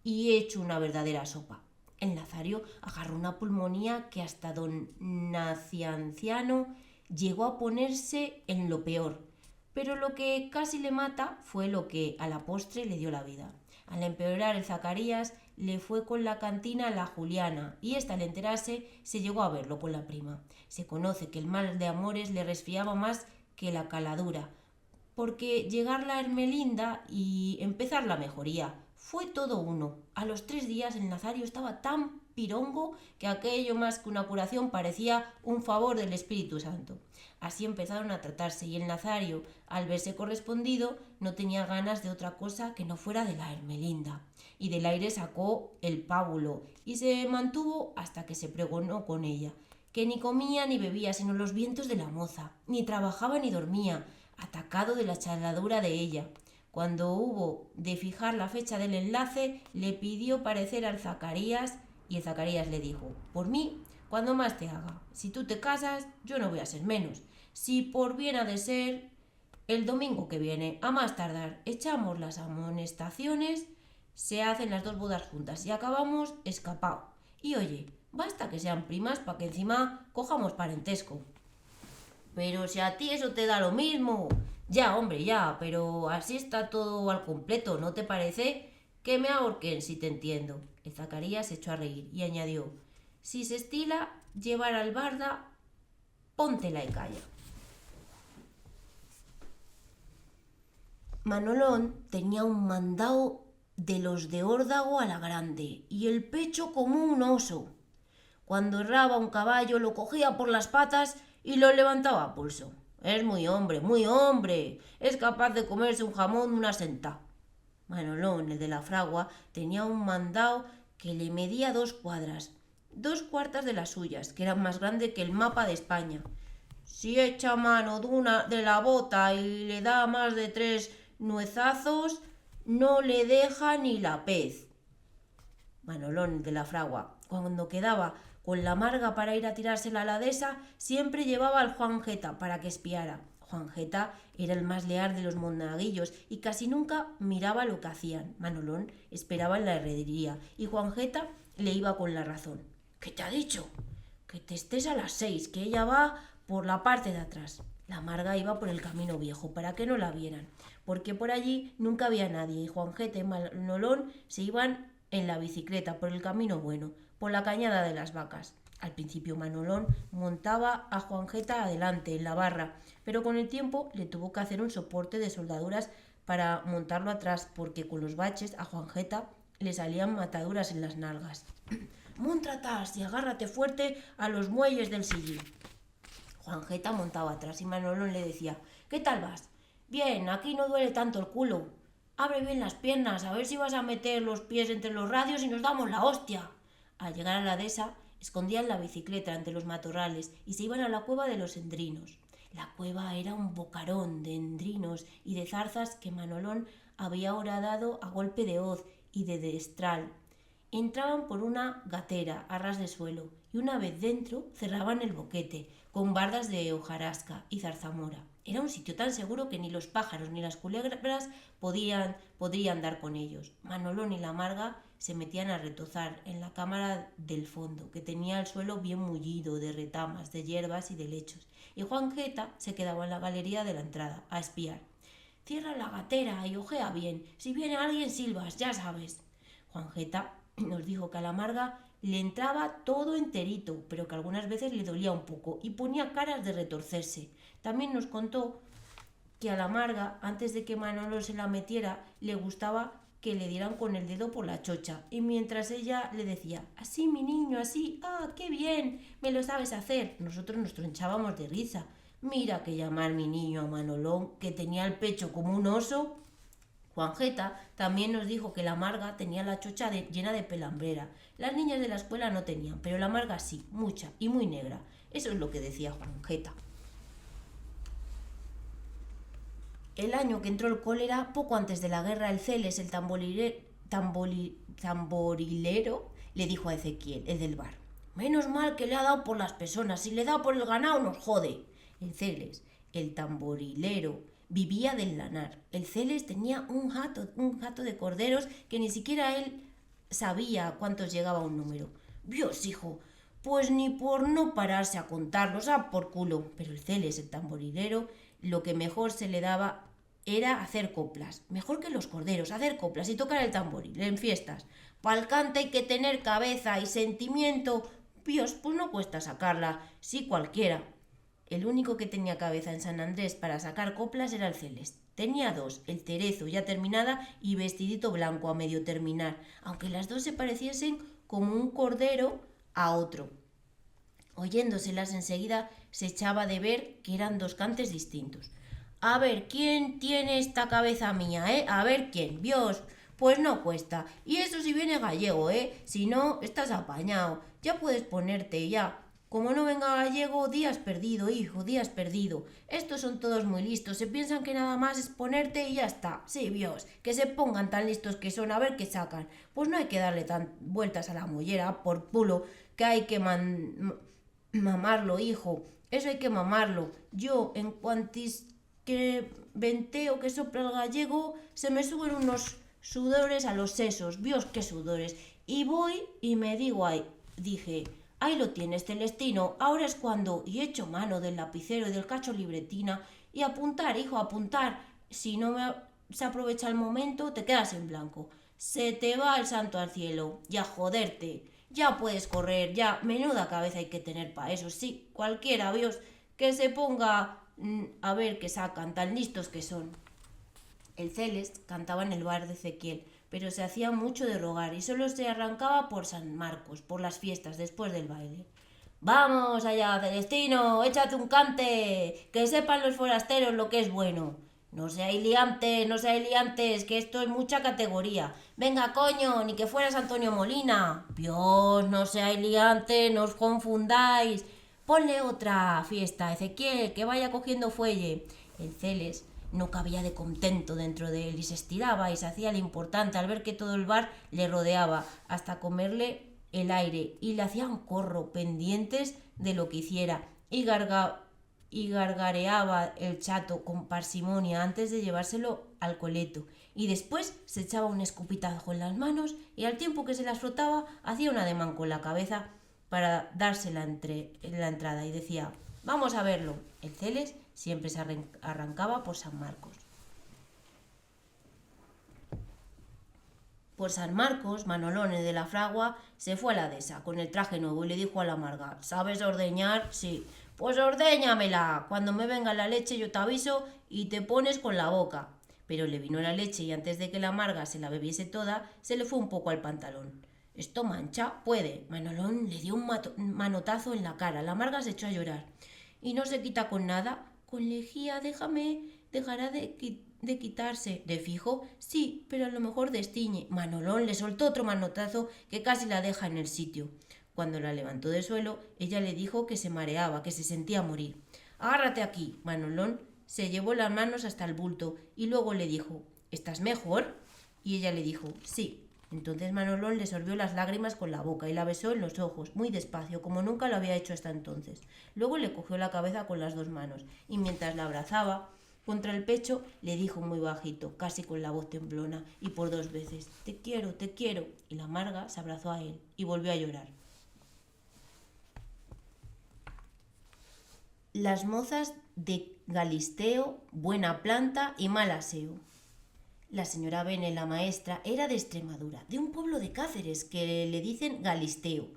y hecho una verdadera sopa. El Nazario agarró una pulmonía que hasta don Nacianciano llegó a ponerse en lo peor, pero lo que casi le mata fue lo que a la postre le dio la vida. Al empeorar el Zacarías le fue con la cantina a la Juliana y ésta, al enterarse, se llegó a verlo con la prima. Se conoce que el mal de amores le resfriaba más que la caladura, porque llegar la Ermelinda y empezar la mejoría. Fue todo uno. A los 3 días el Nazario estaba tan pirongo que aquello más que una curación parecía un favor del Espíritu Santo. Así empezaron a tratarse y el Nazario, al verse correspondido, no tenía ganas de otra cosa que no fuera de la Ermelinda. Y del aire sacó el pábulo y se mantuvo hasta que se pregonó con ella, que ni comía ni bebía sino los vientos de la moza, ni trabajaba ni dormía, atacado de la charladura de ella. Cuando hubo de fijar la fecha del enlace, le pidió parecer al Zacarías y el Zacarías le dijo: por mí, cuando más te haga. Si tú te casas, yo no voy a ser menos. Si por bien ha de ser, el domingo que viene, a más tardar, echamos las amonestaciones, se hacen las 2 bodas juntas y acabamos escapado. Y oye, basta que sean primas para que encima cojamos parentesco. Pero si a ti eso te da lo mismo. Ya, hombre, ya, pero así está todo al completo, ¿no te parece? Que me ahorquen si te entiendo. El Zacarías se echó a reír y añadió: si se estila llevar albarda, póntela y calla. Manolón tenía un mandao de los de órdago a la grande y el pecho como un oso. Cuando erraba un caballo lo cogía por las patas y lo levantaba a pulso. Es muy hombre, es capaz de comerse un jamón una sentada. Manolón, el de la fragua, tenía un mandao que le medía 2 cuadras, 2 cuartas de las suyas, que eran más grandes que el mapa de España. Si echa mano de la bota y le da más de 3 nuezazos, no le deja ni la pez. Manolón de la fragua, cuando quedaba con la Marga para ir a tirársela a la dehesa, siempre llevaba al Juan Jeta para que espiara. Juan Jeta era el más leal de los monaguillos y casi nunca miraba lo que hacían. Manolón esperaba en la herrería y Juan Jeta le iba con la razón. ¿Qué te ha dicho? Que te estés a las 6, que ella va por la parte de atrás. La Marga iba por el camino viejo para que no la vieran, porque por allí nunca había nadie y Juan Jeta y Manolón se iban en la bicicleta por el camino bueno, por la cañada de las vacas. Al principio Manolón montaba a Juan Jeta adelante en la barra, pero con el tiempo le tuvo que hacer un soporte de soldaduras para montarlo atrás, porque con los baches a Juan Jeta le salían mataduras en las nalgas. Monta atrás y agárrate fuerte a los muelles del sillín. Juan Jeta montaba atrás y Manolón le decía: ¿qué tal vas? Bien, aquí no duele tanto el culo. Abre bien las piernas, a ver si vas a meter los pies entre los radios y nos damos la hostia. Al llegar a la dehesa, escondían la bicicleta entre los matorrales y se iban a la cueva de los endrinos. La cueva era un bocarón de endrinos y de zarzas que Manolón había horadado a golpe de hoz y de destral. Entraban por una gatera a ras de suelo y una vez dentro cerraban el boquete con bardas de hojarasca y zarzamora. Era un sitio tan seguro que ni los pájaros ni las culebras podrían dar con ellos. Manolón y la Marga se metían a retozar en la cámara del fondo, que tenía el suelo bien mullido de retamas, de hierbas y de lechos, y Juan Jeta se quedaba en la galería de la entrada a espiar. Cierra la gatera y ojea bien. Si viene alguien silbas, ya sabes. Juan Jeta nos dijo que a la Marga le entraba todo enterito, pero que algunas veces le dolía un poco y ponía caras de retorcerse. También nos contó que a la Marga, antes de que Manolo se la metiera, le gustaba que le dieran con el dedo por la chocha, y mientras ella le decía: así mi niño, así, qué bien, me lo sabes hacer, nosotros nos tronchábamos de risa. Mira que llamar mi niño a Manolón, que tenía el pecho como un oso. Juan Jeta también nos dijo que la Marga tenía la chocha llena de pelambrera. Las niñas de la escuela no tenían, pero la Marga sí, mucha y muy negra. Eso es lo que decía Juan Jeta. El año que entró el cólera, poco antes de la guerra, el Celes, el tamborilero, le dijo a Ezequiel, el del bar: menos mal que le ha dado por las personas, si le da por el ganado nos jode. El Celes, el tamborilero, vivía del lanar. El Celes tenía un jato de corderos que ni siquiera él sabía cuántos llegaba a un número. Dios, hijo, pues ni por no pararse a contarlos, por culo. Pero el Celes, el tamborilero, lo que mejor se le daba era hacer coplas. Mejor que los corderos, hacer coplas y tocar el tamboril en fiestas. Pa'l cante hay que tener cabeza y sentimiento. Dios, pues no cuesta sacarla, sí cualquiera. El único que tenía cabeza en San Andrés para sacar coplas era el Celes. Tenía dos, el cerezo ya terminada y vestidito blanco a medio terminar, aunque las dos se pareciesen como un cordero a otro. Oyéndoselas enseguida se echaba de ver que eran dos cantes distintos. A ver, ¿quién tiene esta cabeza mía, A ver quién, Dios. Pues no cuesta. Y eso si viene gallego, Si no, estás apañado. Ya puedes ponerte, ya. Como no venga gallego, días perdido, hijo, días perdido. Estos son todos muy listos, se piensan que nada más es ponerte y ya está. Sí, Dios, que se pongan tan listos que son, a ver qué sacan. Pues no hay que darle tan vueltas a la mollera, por pulo, que hay que mamarlo, hijo. Eso hay que mamarlo. Yo, en cuantis que venteo que sopla el gallego, se me suben unos sudores a los sesos. Dios, qué sudores. Y voy y me digo dije... Ahí lo tienes, Celestino, ahora es cuando... Y echo mano del lapicero y del cacho libretina. Y apuntar, hijo, apuntar. Si no se aprovecha el momento, te quedas en blanco. Se te va el santo al cielo. Ya joderte. Ya puedes correr, ya. Menuda cabeza hay que tener para eso. Sí, cualquiera, Dios, que se ponga a ver qué sacan, tan listos que son. El Celes cantaba en el bar de Ezequiel, pero se hacía mucho de rogar y solo se arrancaba por San Marcos, por las fiestas, después del baile. ¡Vamos allá, Celestino! ¡Échate un cante! ¡Que sepan los forasteros lo que es bueno! No seáis liantes, que esto es mucha categoría. Venga, coño, ni que fueras Antonio Molina. Dios, no seáis liantes, no os confundáis. Ponle otra fiesta, Ezequiel, que vaya cogiendo fuelle. El Celes no cabía de contento dentro de él y se estiraba y se hacía el importante al ver que todo el bar le rodeaba hasta comerle el aire y le hacían corro pendientes de lo que hiciera y gargareaba el chato con parsimonia antes de llevárselo al coleto y después se echaba un escupitajo en las manos y al tiempo que se las frotaba hacía un ademán con la cabeza para dársela en la entrada y decía: vamos a verlo. El Celes siempre se arrancaba por San Marcos. Por San Marcos, Manolón, el de la fragua, se fue a la dehesa con el traje nuevo y le dijo a la Marga: ¿sabes ordeñar? Sí. Pues ordéñamela. Cuando me venga la leche yo te aviso y te pones con la boca. Pero le vino la leche y antes de que la Marga se la bebiese toda, se le fue un poco al pantalón. ¿Esto mancha? Puede. Manolón le dio un manotazo en la cara. La Marga se echó a llorar. ¿Y no se quita con nada? Con lejía, dejará de quitarse. ¿De fijo? Sí, pero a lo mejor destiñe. Manolón le soltó otro manotazo que casi la deja en el sitio. Cuando la levantó del suelo, ella le dijo que se mareaba, que se sentía morir. Agárrate aquí. Manolón se llevó las manos hasta el bulto y luego le dijo: ¿estás mejor? Y ella le dijo: sí. Entonces Manolón le sorbió las lágrimas con la boca y la besó en los ojos, muy despacio, como nunca lo había hecho hasta entonces. Luego le cogió la cabeza con las dos manos y mientras la abrazaba contra el pecho le dijo muy bajito, casi con la voz temblona y por 2 veces: te quiero, te quiero. Y la Marga se abrazó a él y volvió a llorar. Las mozas de Galisteo, buena planta y mal aseo. La señora Bene, la maestra, era de Extremadura, de un pueblo de Cáceres que le dicen Galisteo,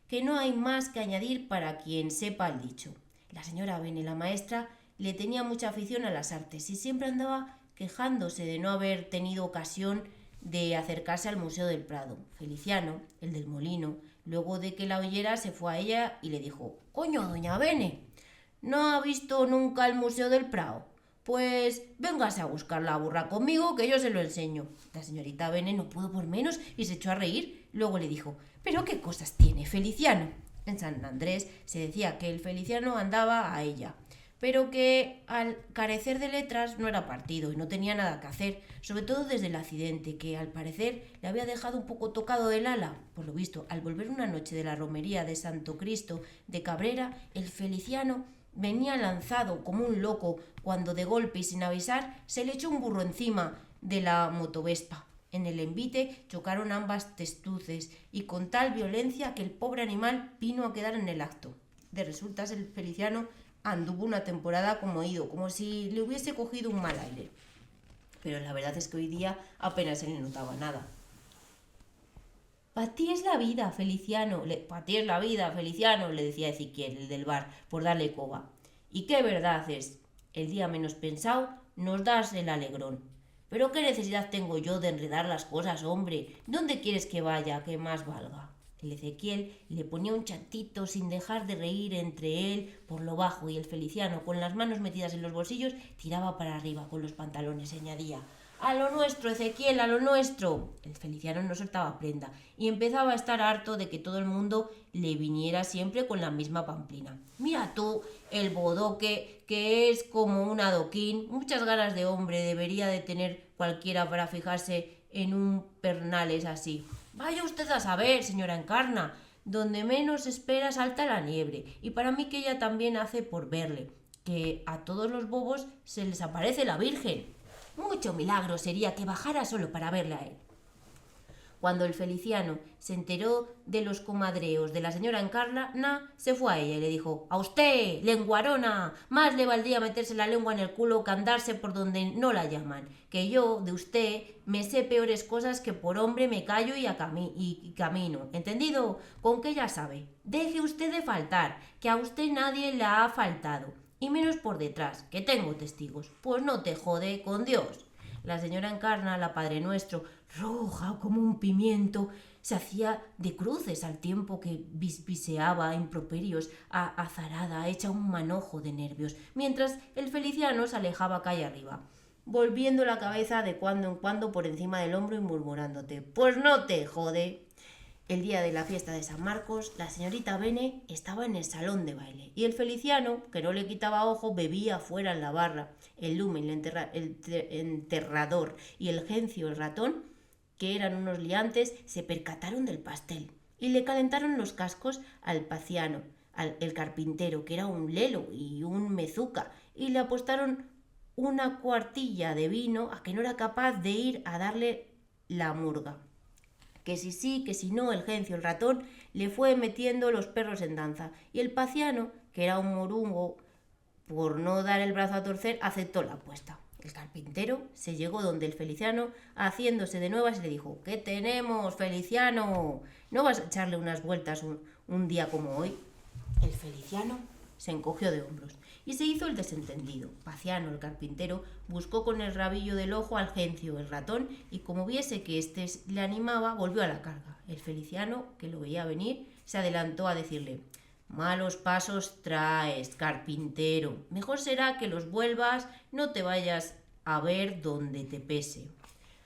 que no hay más que añadir para quien sepa el dicho. La señora Bene, la maestra, le tenía mucha afición a las artes y siempre andaba quejándose de no haber tenido ocasión de acercarse al Museo del Prado. Feliciano, el del molino, luego de que la oyera, se fue a ella y le dijo: «Coño, doña Bene, ¿no ha visto nunca el Museo del Prado? Pues véngase a buscar la burra conmigo, que yo se lo enseño». La señorita Bene no pudo por menos y se echó a reír. Luego le dijo: «¿Pero qué cosas tiene Feliciano?». En San Andrés se decía que el Feliciano andaba a ella, pero que al carecer de letras no era partido y no tenía nada que hacer, sobre todo desde el accidente, que al parecer le había dejado un poco tocado del ala. Por lo visto, al volver una noche de la romería de Santo Cristo de Cabrera, el Feliciano venía lanzado como un loco cuando de golpe y sin avisar se le echó un burro encima de la motovespa. En el envite chocaron ambas testuces y con tal violencia que el pobre animal vino a quedar en el acto. De resultas, el Feliciano anduvo una temporada como ido, como si le hubiese cogido un mal aire. Pero la verdad es que hoy día apenas se le notaba nada. «Pa' ti es la vida, Feliciano», «Pa' ti es la vida, Feliciano», le decía Ezequiel, el del bar, por darle coba. «¿Y qué verdad es? El día menos pensado, nos das el alegrón. Pero qué necesidad tengo yo de enredar las cosas, hombre. ¿Dónde quieres que vaya, que más valga? El Ezequiel le ponía un chantito sin dejar de reír entre él por lo bajo, y el Feliciano, con las manos metidas en los bolsillos, tiraba para arriba con los pantalones y añadía: «A lo nuestro, Ezequiel, a lo nuestro». El Feliciano no soltaba prenda y empezaba a estar harto de que todo el mundo le viniera siempre con la misma pamplina. «Mira tú, el bodoque, que es como un adoquín. Muchas ganas de hombre debería de tener cualquiera para fijarse en un pernales así. Vaya usted a saber, señora Encarna, donde menos espera salta la liebre, y para mí que ella también hace por verle, que a todos los bobos se les aparece la Virgen. Mucho milagro sería que bajara solo para verle a él». Cuando el Feliciano se enteró de los comadreos de la señora Encarna, se fue a ella y le dijo: «A usted, lenguarona, más le valdría meterse la lengua en el culo que andarse por donde no la llaman, que yo, de usted, me sé peores cosas que por hombre me callo y camino, ¿entendido? Con que ya sabe, deje usted de faltar, que a usted nadie le ha faltado, y menos por detrás, que tengo testigos, pues no te jode con Dios». La señora Encarna, la Padre Nuestro, roja como un pimiento, se hacía de cruces al tiempo que bisbiseaba improperios azarada, hecha un manojo de nervios, mientras el Feliciano se alejaba calle arriba, volviendo la cabeza de cuando en cuando por encima del hombro y murmurándote: «Pues no te jode». El día de la fiesta de San Marcos, la señorita Bene estaba en el salón de baile y el Feliciano, que no le quitaba ojo, bebía fuera en la barra. El Lumen, el enterrador y el Gencio, el ratón, que eran unos liantes, se percataron del pastel y le calentaron los cascos al Paciano, el carpintero, que era un lelo y un mezuca, y le apostaron una cuartilla de vino a que no era capaz de ir a darle la murga. Que si sí, que si no, el Gencio, el ratón, le fue metiendo los perros en danza, y el Paciano, que era un morungo, por no dar el brazo a torcer, aceptó la apuesta. El carpintero se llegó donde el Feliciano, haciéndose de nuevas, y le dijo: «¿Qué tenemos, Feliciano? ¿No vas a echarle unas vueltas un día como hoy?» El Feliciano se encogió de hombros y se hizo el desentendido. Paciano, el carpintero, buscó con el rabillo del ojo al Gencio, el ratón, y como viese que éste le animaba, volvió a la carga. El Feliciano, que lo veía venir, se adelantó a decirle: «Malos pasos traes, carpintero. Mejor será que los vuelvas, no te vayas a ver donde te pese».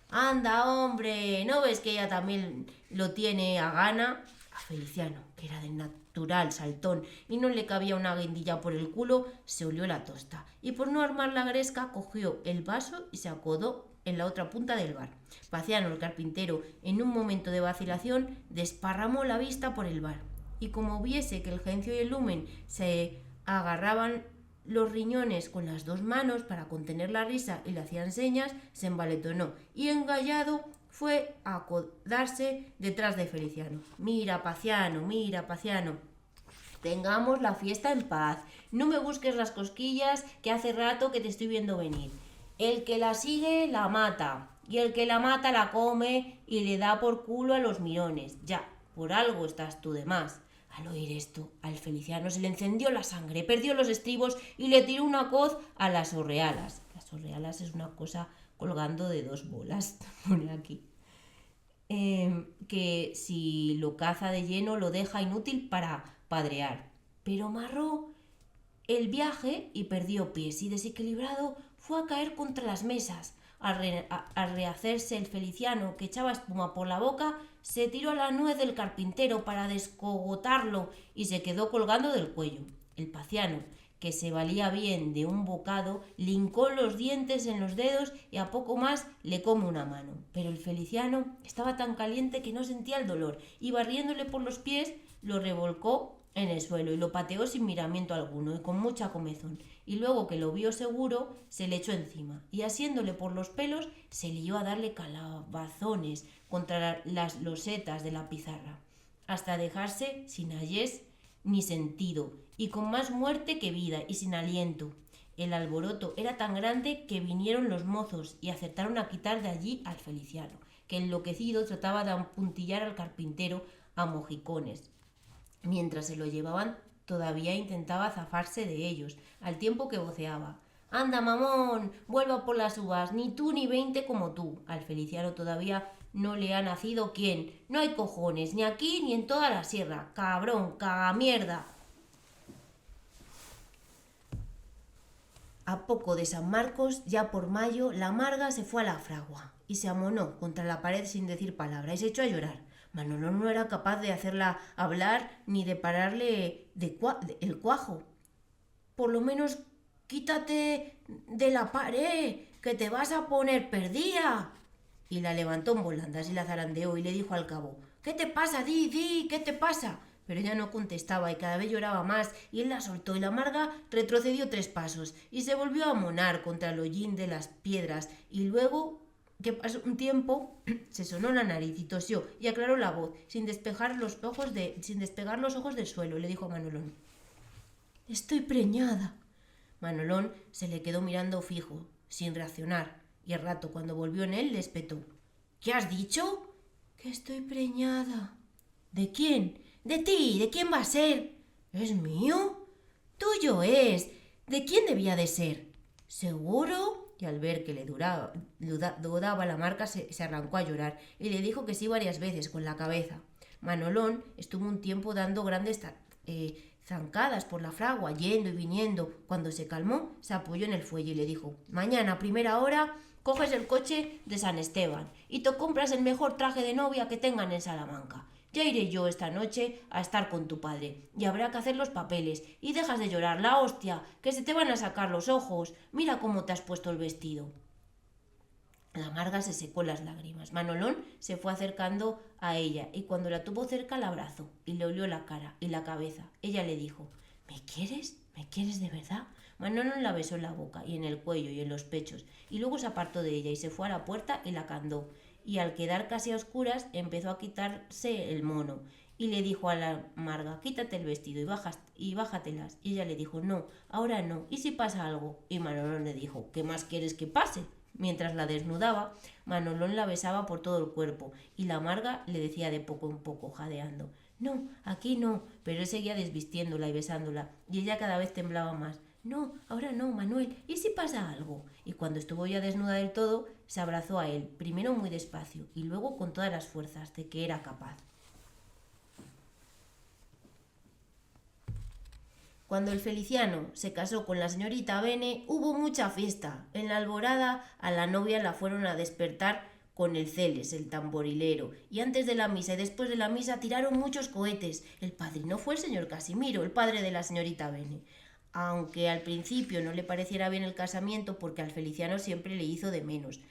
«Anda, hombre, ¿no ves que ella también lo tiene a gana?» A Feliciano, que era de natural saltón y no le cabía una guindilla por el culo, se olió la tosta y, por no armar la gresca, cogió el vaso y se acodó en la otra punta del bar. Paciano, el carpintero, en un momento de vacilación, desparramó la vista por el bar, y como viese que el Gencio y el Lumen se agarraban los riñones con las dos manos para contener la risa y le hacían señas, se envalentonó y, engallado, fue a acodarse detrás de Feliciano. Mira, Paciano, tengamos la fiesta en paz. No me busques las cosquillas, que hace rato que te estoy viendo venir. El que la sigue la mata, y el que la mata la come y le da por culo a los mirones. Ya, por algo estás tú de más». Al oír esto, al Feliciano se le encendió la sangre, perdió los estribos y le tiró una coz a las orrealas. Las orrealas es una cosa colgando de dos bolas, pone aquí. Que si lo caza de lleno lo deja inútil para padrear. Pero marró el viaje y perdió pies, y desequilibrado fue a caer contra las mesas. Al rehacerse el Feliciano, que echaba espuma por la boca, se tiró a la nuez del carpintero para descogotarlo y se quedó colgando del cuello. El Paciano, que se valía bien de un bocado, le hincó los dientes en los dedos y a poco más le come una mano. Pero el Feliciano estaba tan caliente que no sentía el dolor, y barriéndole por los pies lo revolcó en el suelo y lo pateó sin miramiento alguno y con mucha comezón, y luego que lo vio seguro se le echó encima y, asiéndole por los pelos, se lió a darle calabazones contra las losetas de la pizarra, hasta dejarse sin ayes ni sentido, y con más muerte que vida y sin aliento. El alboroto era tan grande que vinieron los mozos y acertaron a quitar de allí al Feliciano, que enloquecido trataba de apuntillar al carpintero a mojicones. Mientras se lo llevaban, todavía intentaba zafarse de ellos, al tiempo que voceaba: Anda, mamón, vuelva por las uvas, ni tú ni 20 como tú. Al Feliciano todavía no le ha nacido quién. No hay cojones, ni aquí ni en toda la sierra. Cabrón, cagamierda. A poco de San Marcos, ya por mayo, la Marga se fue a la fragua y se amonó contra la pared sin decir palabra y se echó a llorar. Manolo no era capaz de hacerla hablar ni de pararle el cuajo. Por lo menos quítate de la pared, que te vas a poner perdida. Y la levantó en volandas y la zarandeó y le dijo al cabo: ¿Qué te pasa, di, qué te pasa? Pero ella no contestaba y cada vez lloraba más y él la soltó y la Marga retrocedió 3 pasos y se volvió a amonar contra el hollín de las piedras y luego que pasó un tiempo se sonó la nariz y tosió y aclaró la voz sin despegar los ojos del suelo y le dijo a Manolón: Estoy preñada. Manolón se le quedó mirando fijo, sin reaccionar, y al rato, cuando volvió en él, le espetó: ¿Qué has dicho? Que estoy preñada. ¿De quién? De ti. ¿De quién va a ser? ¿Es mío? Tuyo es. ¿De quién debía de ser? ¿Seguro? Y al ver que le dudaba la Marga, se arrancó a llorar y le dijo que sí varias veces con la cabeza. Manolón estuvo un tiempo dando grandes zancadas por la fragua, yendo y viniendo. Cuando se calmó, se apoyó en el fuelle y le dijo: Mañana a primera hora coges el coche de San Esteban y te compras el mejor traje de novia que tengan en Salamanca. Ya iré yo esta noche a estar con tu padre y habrá que hacer los papeles. Y dejas de llorar, la hostia, que se te van a sacar los ojos. Mira cómo te has puesto el vestido. La Marga se secó las lágrimas. Manolón se fue acercando a ella y cuando la tuvo cerca la abrazó y le olió la cara y la cabeza. Ella le dijo: ¿Me quieres? ¿Me quieres de verdad? Manolón la besó en la boca y en el cuello y en los pechos y luego se apartó de ella y se fue a la puerta y la candó. Y al quedar casi a oscuras empezó a quitarse el mono y le dijo a la Marga: Quítate el vestido y bájatelas. Y ella le dijo: No, ahora no. ¿Y si pasa algo? Y Manolón le dijo: ¿Qué más quieres que pase? Mientras la desnudaba, Manolón la besaba por todo el cuerpo y la Marga le decía de poco en poco, jadeando: No, aquí no. Pero él seguía desvistiéndola y besándola y ella cada vez temblaba más. No, ahora no, Manuel. ¿Y si pasa algo? Y cuando estuvo ya desnuda del todo, se abrazó a él, primero muy despacio y luego con todas las fuerzas de que era capaz. Cuando el Feliciano se casó con la señorita Bene, hubo mucha fiesta. En la alborada a la novia la fueron a despertar con el Celes, el tamborilero, y antes de la misa y después de la misa tiraron muchos cohetes. El padrino fue el señor Casimiro, el padre de la señorita Bene. Aunque al principio no le pareciera bien el casamiento porque al Feliciano siempre le hizo de menos.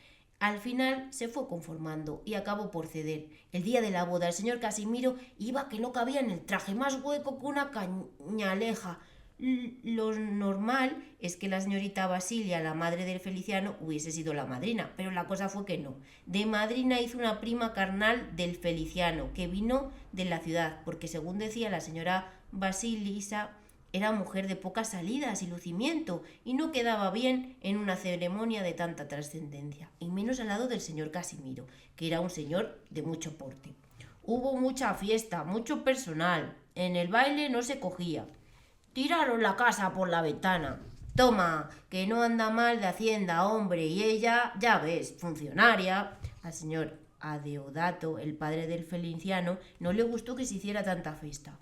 Al final se fue conformando y acabó por ceder. El día de la boda el señor Casimiro iba que no cabía en el traje, más hueco que una cañaleja. Lo normal es que la señorita Basilia, la madre del Feliciano, hubiese sido la madrina, pero la cosa fue que no. De madrina hizo una prima carnal del Feliciano, que vino de la ciudad, porque según decía la señora Basilisa, era mujer de pocas salidas y lucimiento, y no quedaba bien en una ceremonia de tanta trascendencia, y menos al lado del señor Casimiro, que era un señor de mucho porte. Hubo mucha fiesta, mucho personal. En el baile no se cogía. Tiraron la casa por la ventana. Toma, que no anda mal de Hacienda, hombre, y ella, ya ves, funcionaria. Al señor Adeodato, el padre del Feliciano, no le gustó que se hiciera tanta fiesta.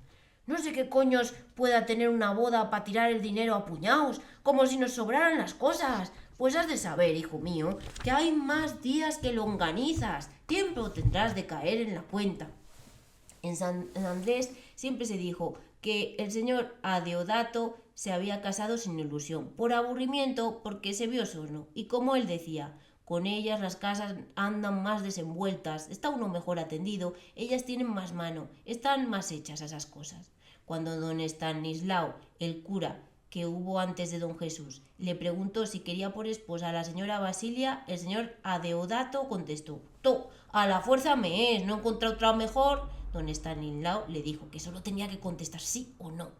No sé qué coños pueda tener una boda para tirar el dinero a puñados, como si nos sobraran las cosas. Pues has de saber, hijo mío, que hay más días que longanizas. Tiempo tendrás de caer en la cuenta. En San Andrés siempre se dijo que el señor Adeodato se había casado sin ilusión, por aburrimiento, porque se vio solo. Y como él decía, con ellas las casas andan más desenvueltas, está uno mejor atendido, ellas tienen más mano, están más hechas a esas cosas. Cuando don Estanislao, el cura que hubo antes de don Jesús, le preguntó si quería por esposa a la señora Basilia, el señor Adeodato contestó: «Tú, a la fuerza me es, no encontré otra mejor». Don Estanislao le dijo que solo tenía que contestar sí o no.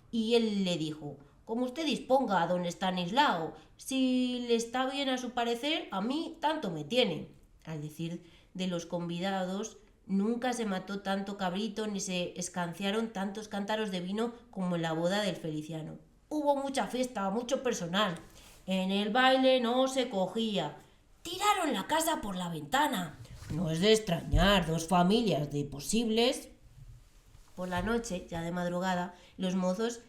Y él le dijo: «Como usted disponga, don Estanislao, si le está bien a su parecer, a mí tanto me tiene». Al decir de los convidados, nunca se mató tanto cabrito ni se escanciaron tantos cántaros de vino como en la boda del Feliciano. Hubo mucha fiesta, mucho personal. En el baile no se cogía. Tiraron la casa por la ventana. No es de extrañar, dos familias de posibles. Por la noche, ya de madrugada, los mozos,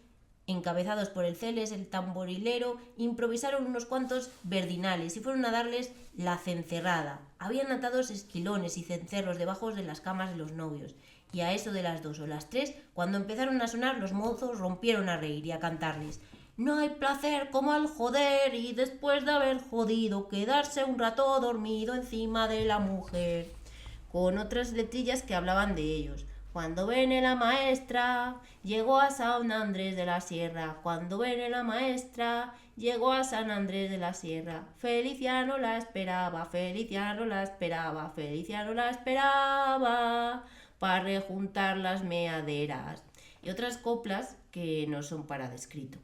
encabezados por el Celes, el tamborilero, improvisaron unos cuantos verdinales y fueron a darles la cencerrada. Habían atados esquilones y cencerros debajo de las camas de los novios. Y a eso de las 2 o las 3, cuando empezaron a sonar, los mozos rompieron a reír y a cantarles: no hay placer como el joder y después de haber jodido quedarse un rato dormido encima de la mujer. Con otras letrillas que hablaban de ellos. Cuando viene la maestra, llegó a San Andrés de la Sierra. Cuando viene la maestra, llegó a San Andrés de la Sierra. Feliciano la esperaba, Feliciano la esperaba, Feliciano la esperaba, para rejuntar las meaderas. Y otras coplas que no son para descrito.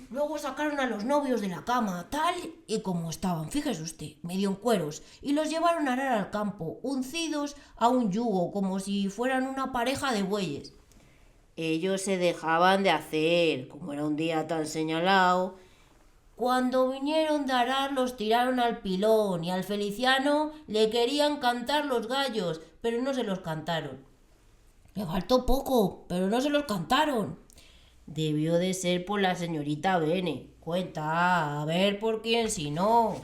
Luego sacaron a los novios de la cama, tal y como estaban, fíjese usted, medio en cueros, y los llevaron a arar al campo, uncidos a un yugo, como si fueran una pareja de bueyes. Ellos se dejaban de hacer, como era un día tan señalado. Cuando vinieron de arar los tiraron al pilón y al Feliciano le querían cantar los gallos, pero no se los cantaron. Le faltó poco, pero no se los cantaron. Debió de ser por la señorita Bene. Cuenta, a ver por quién si no.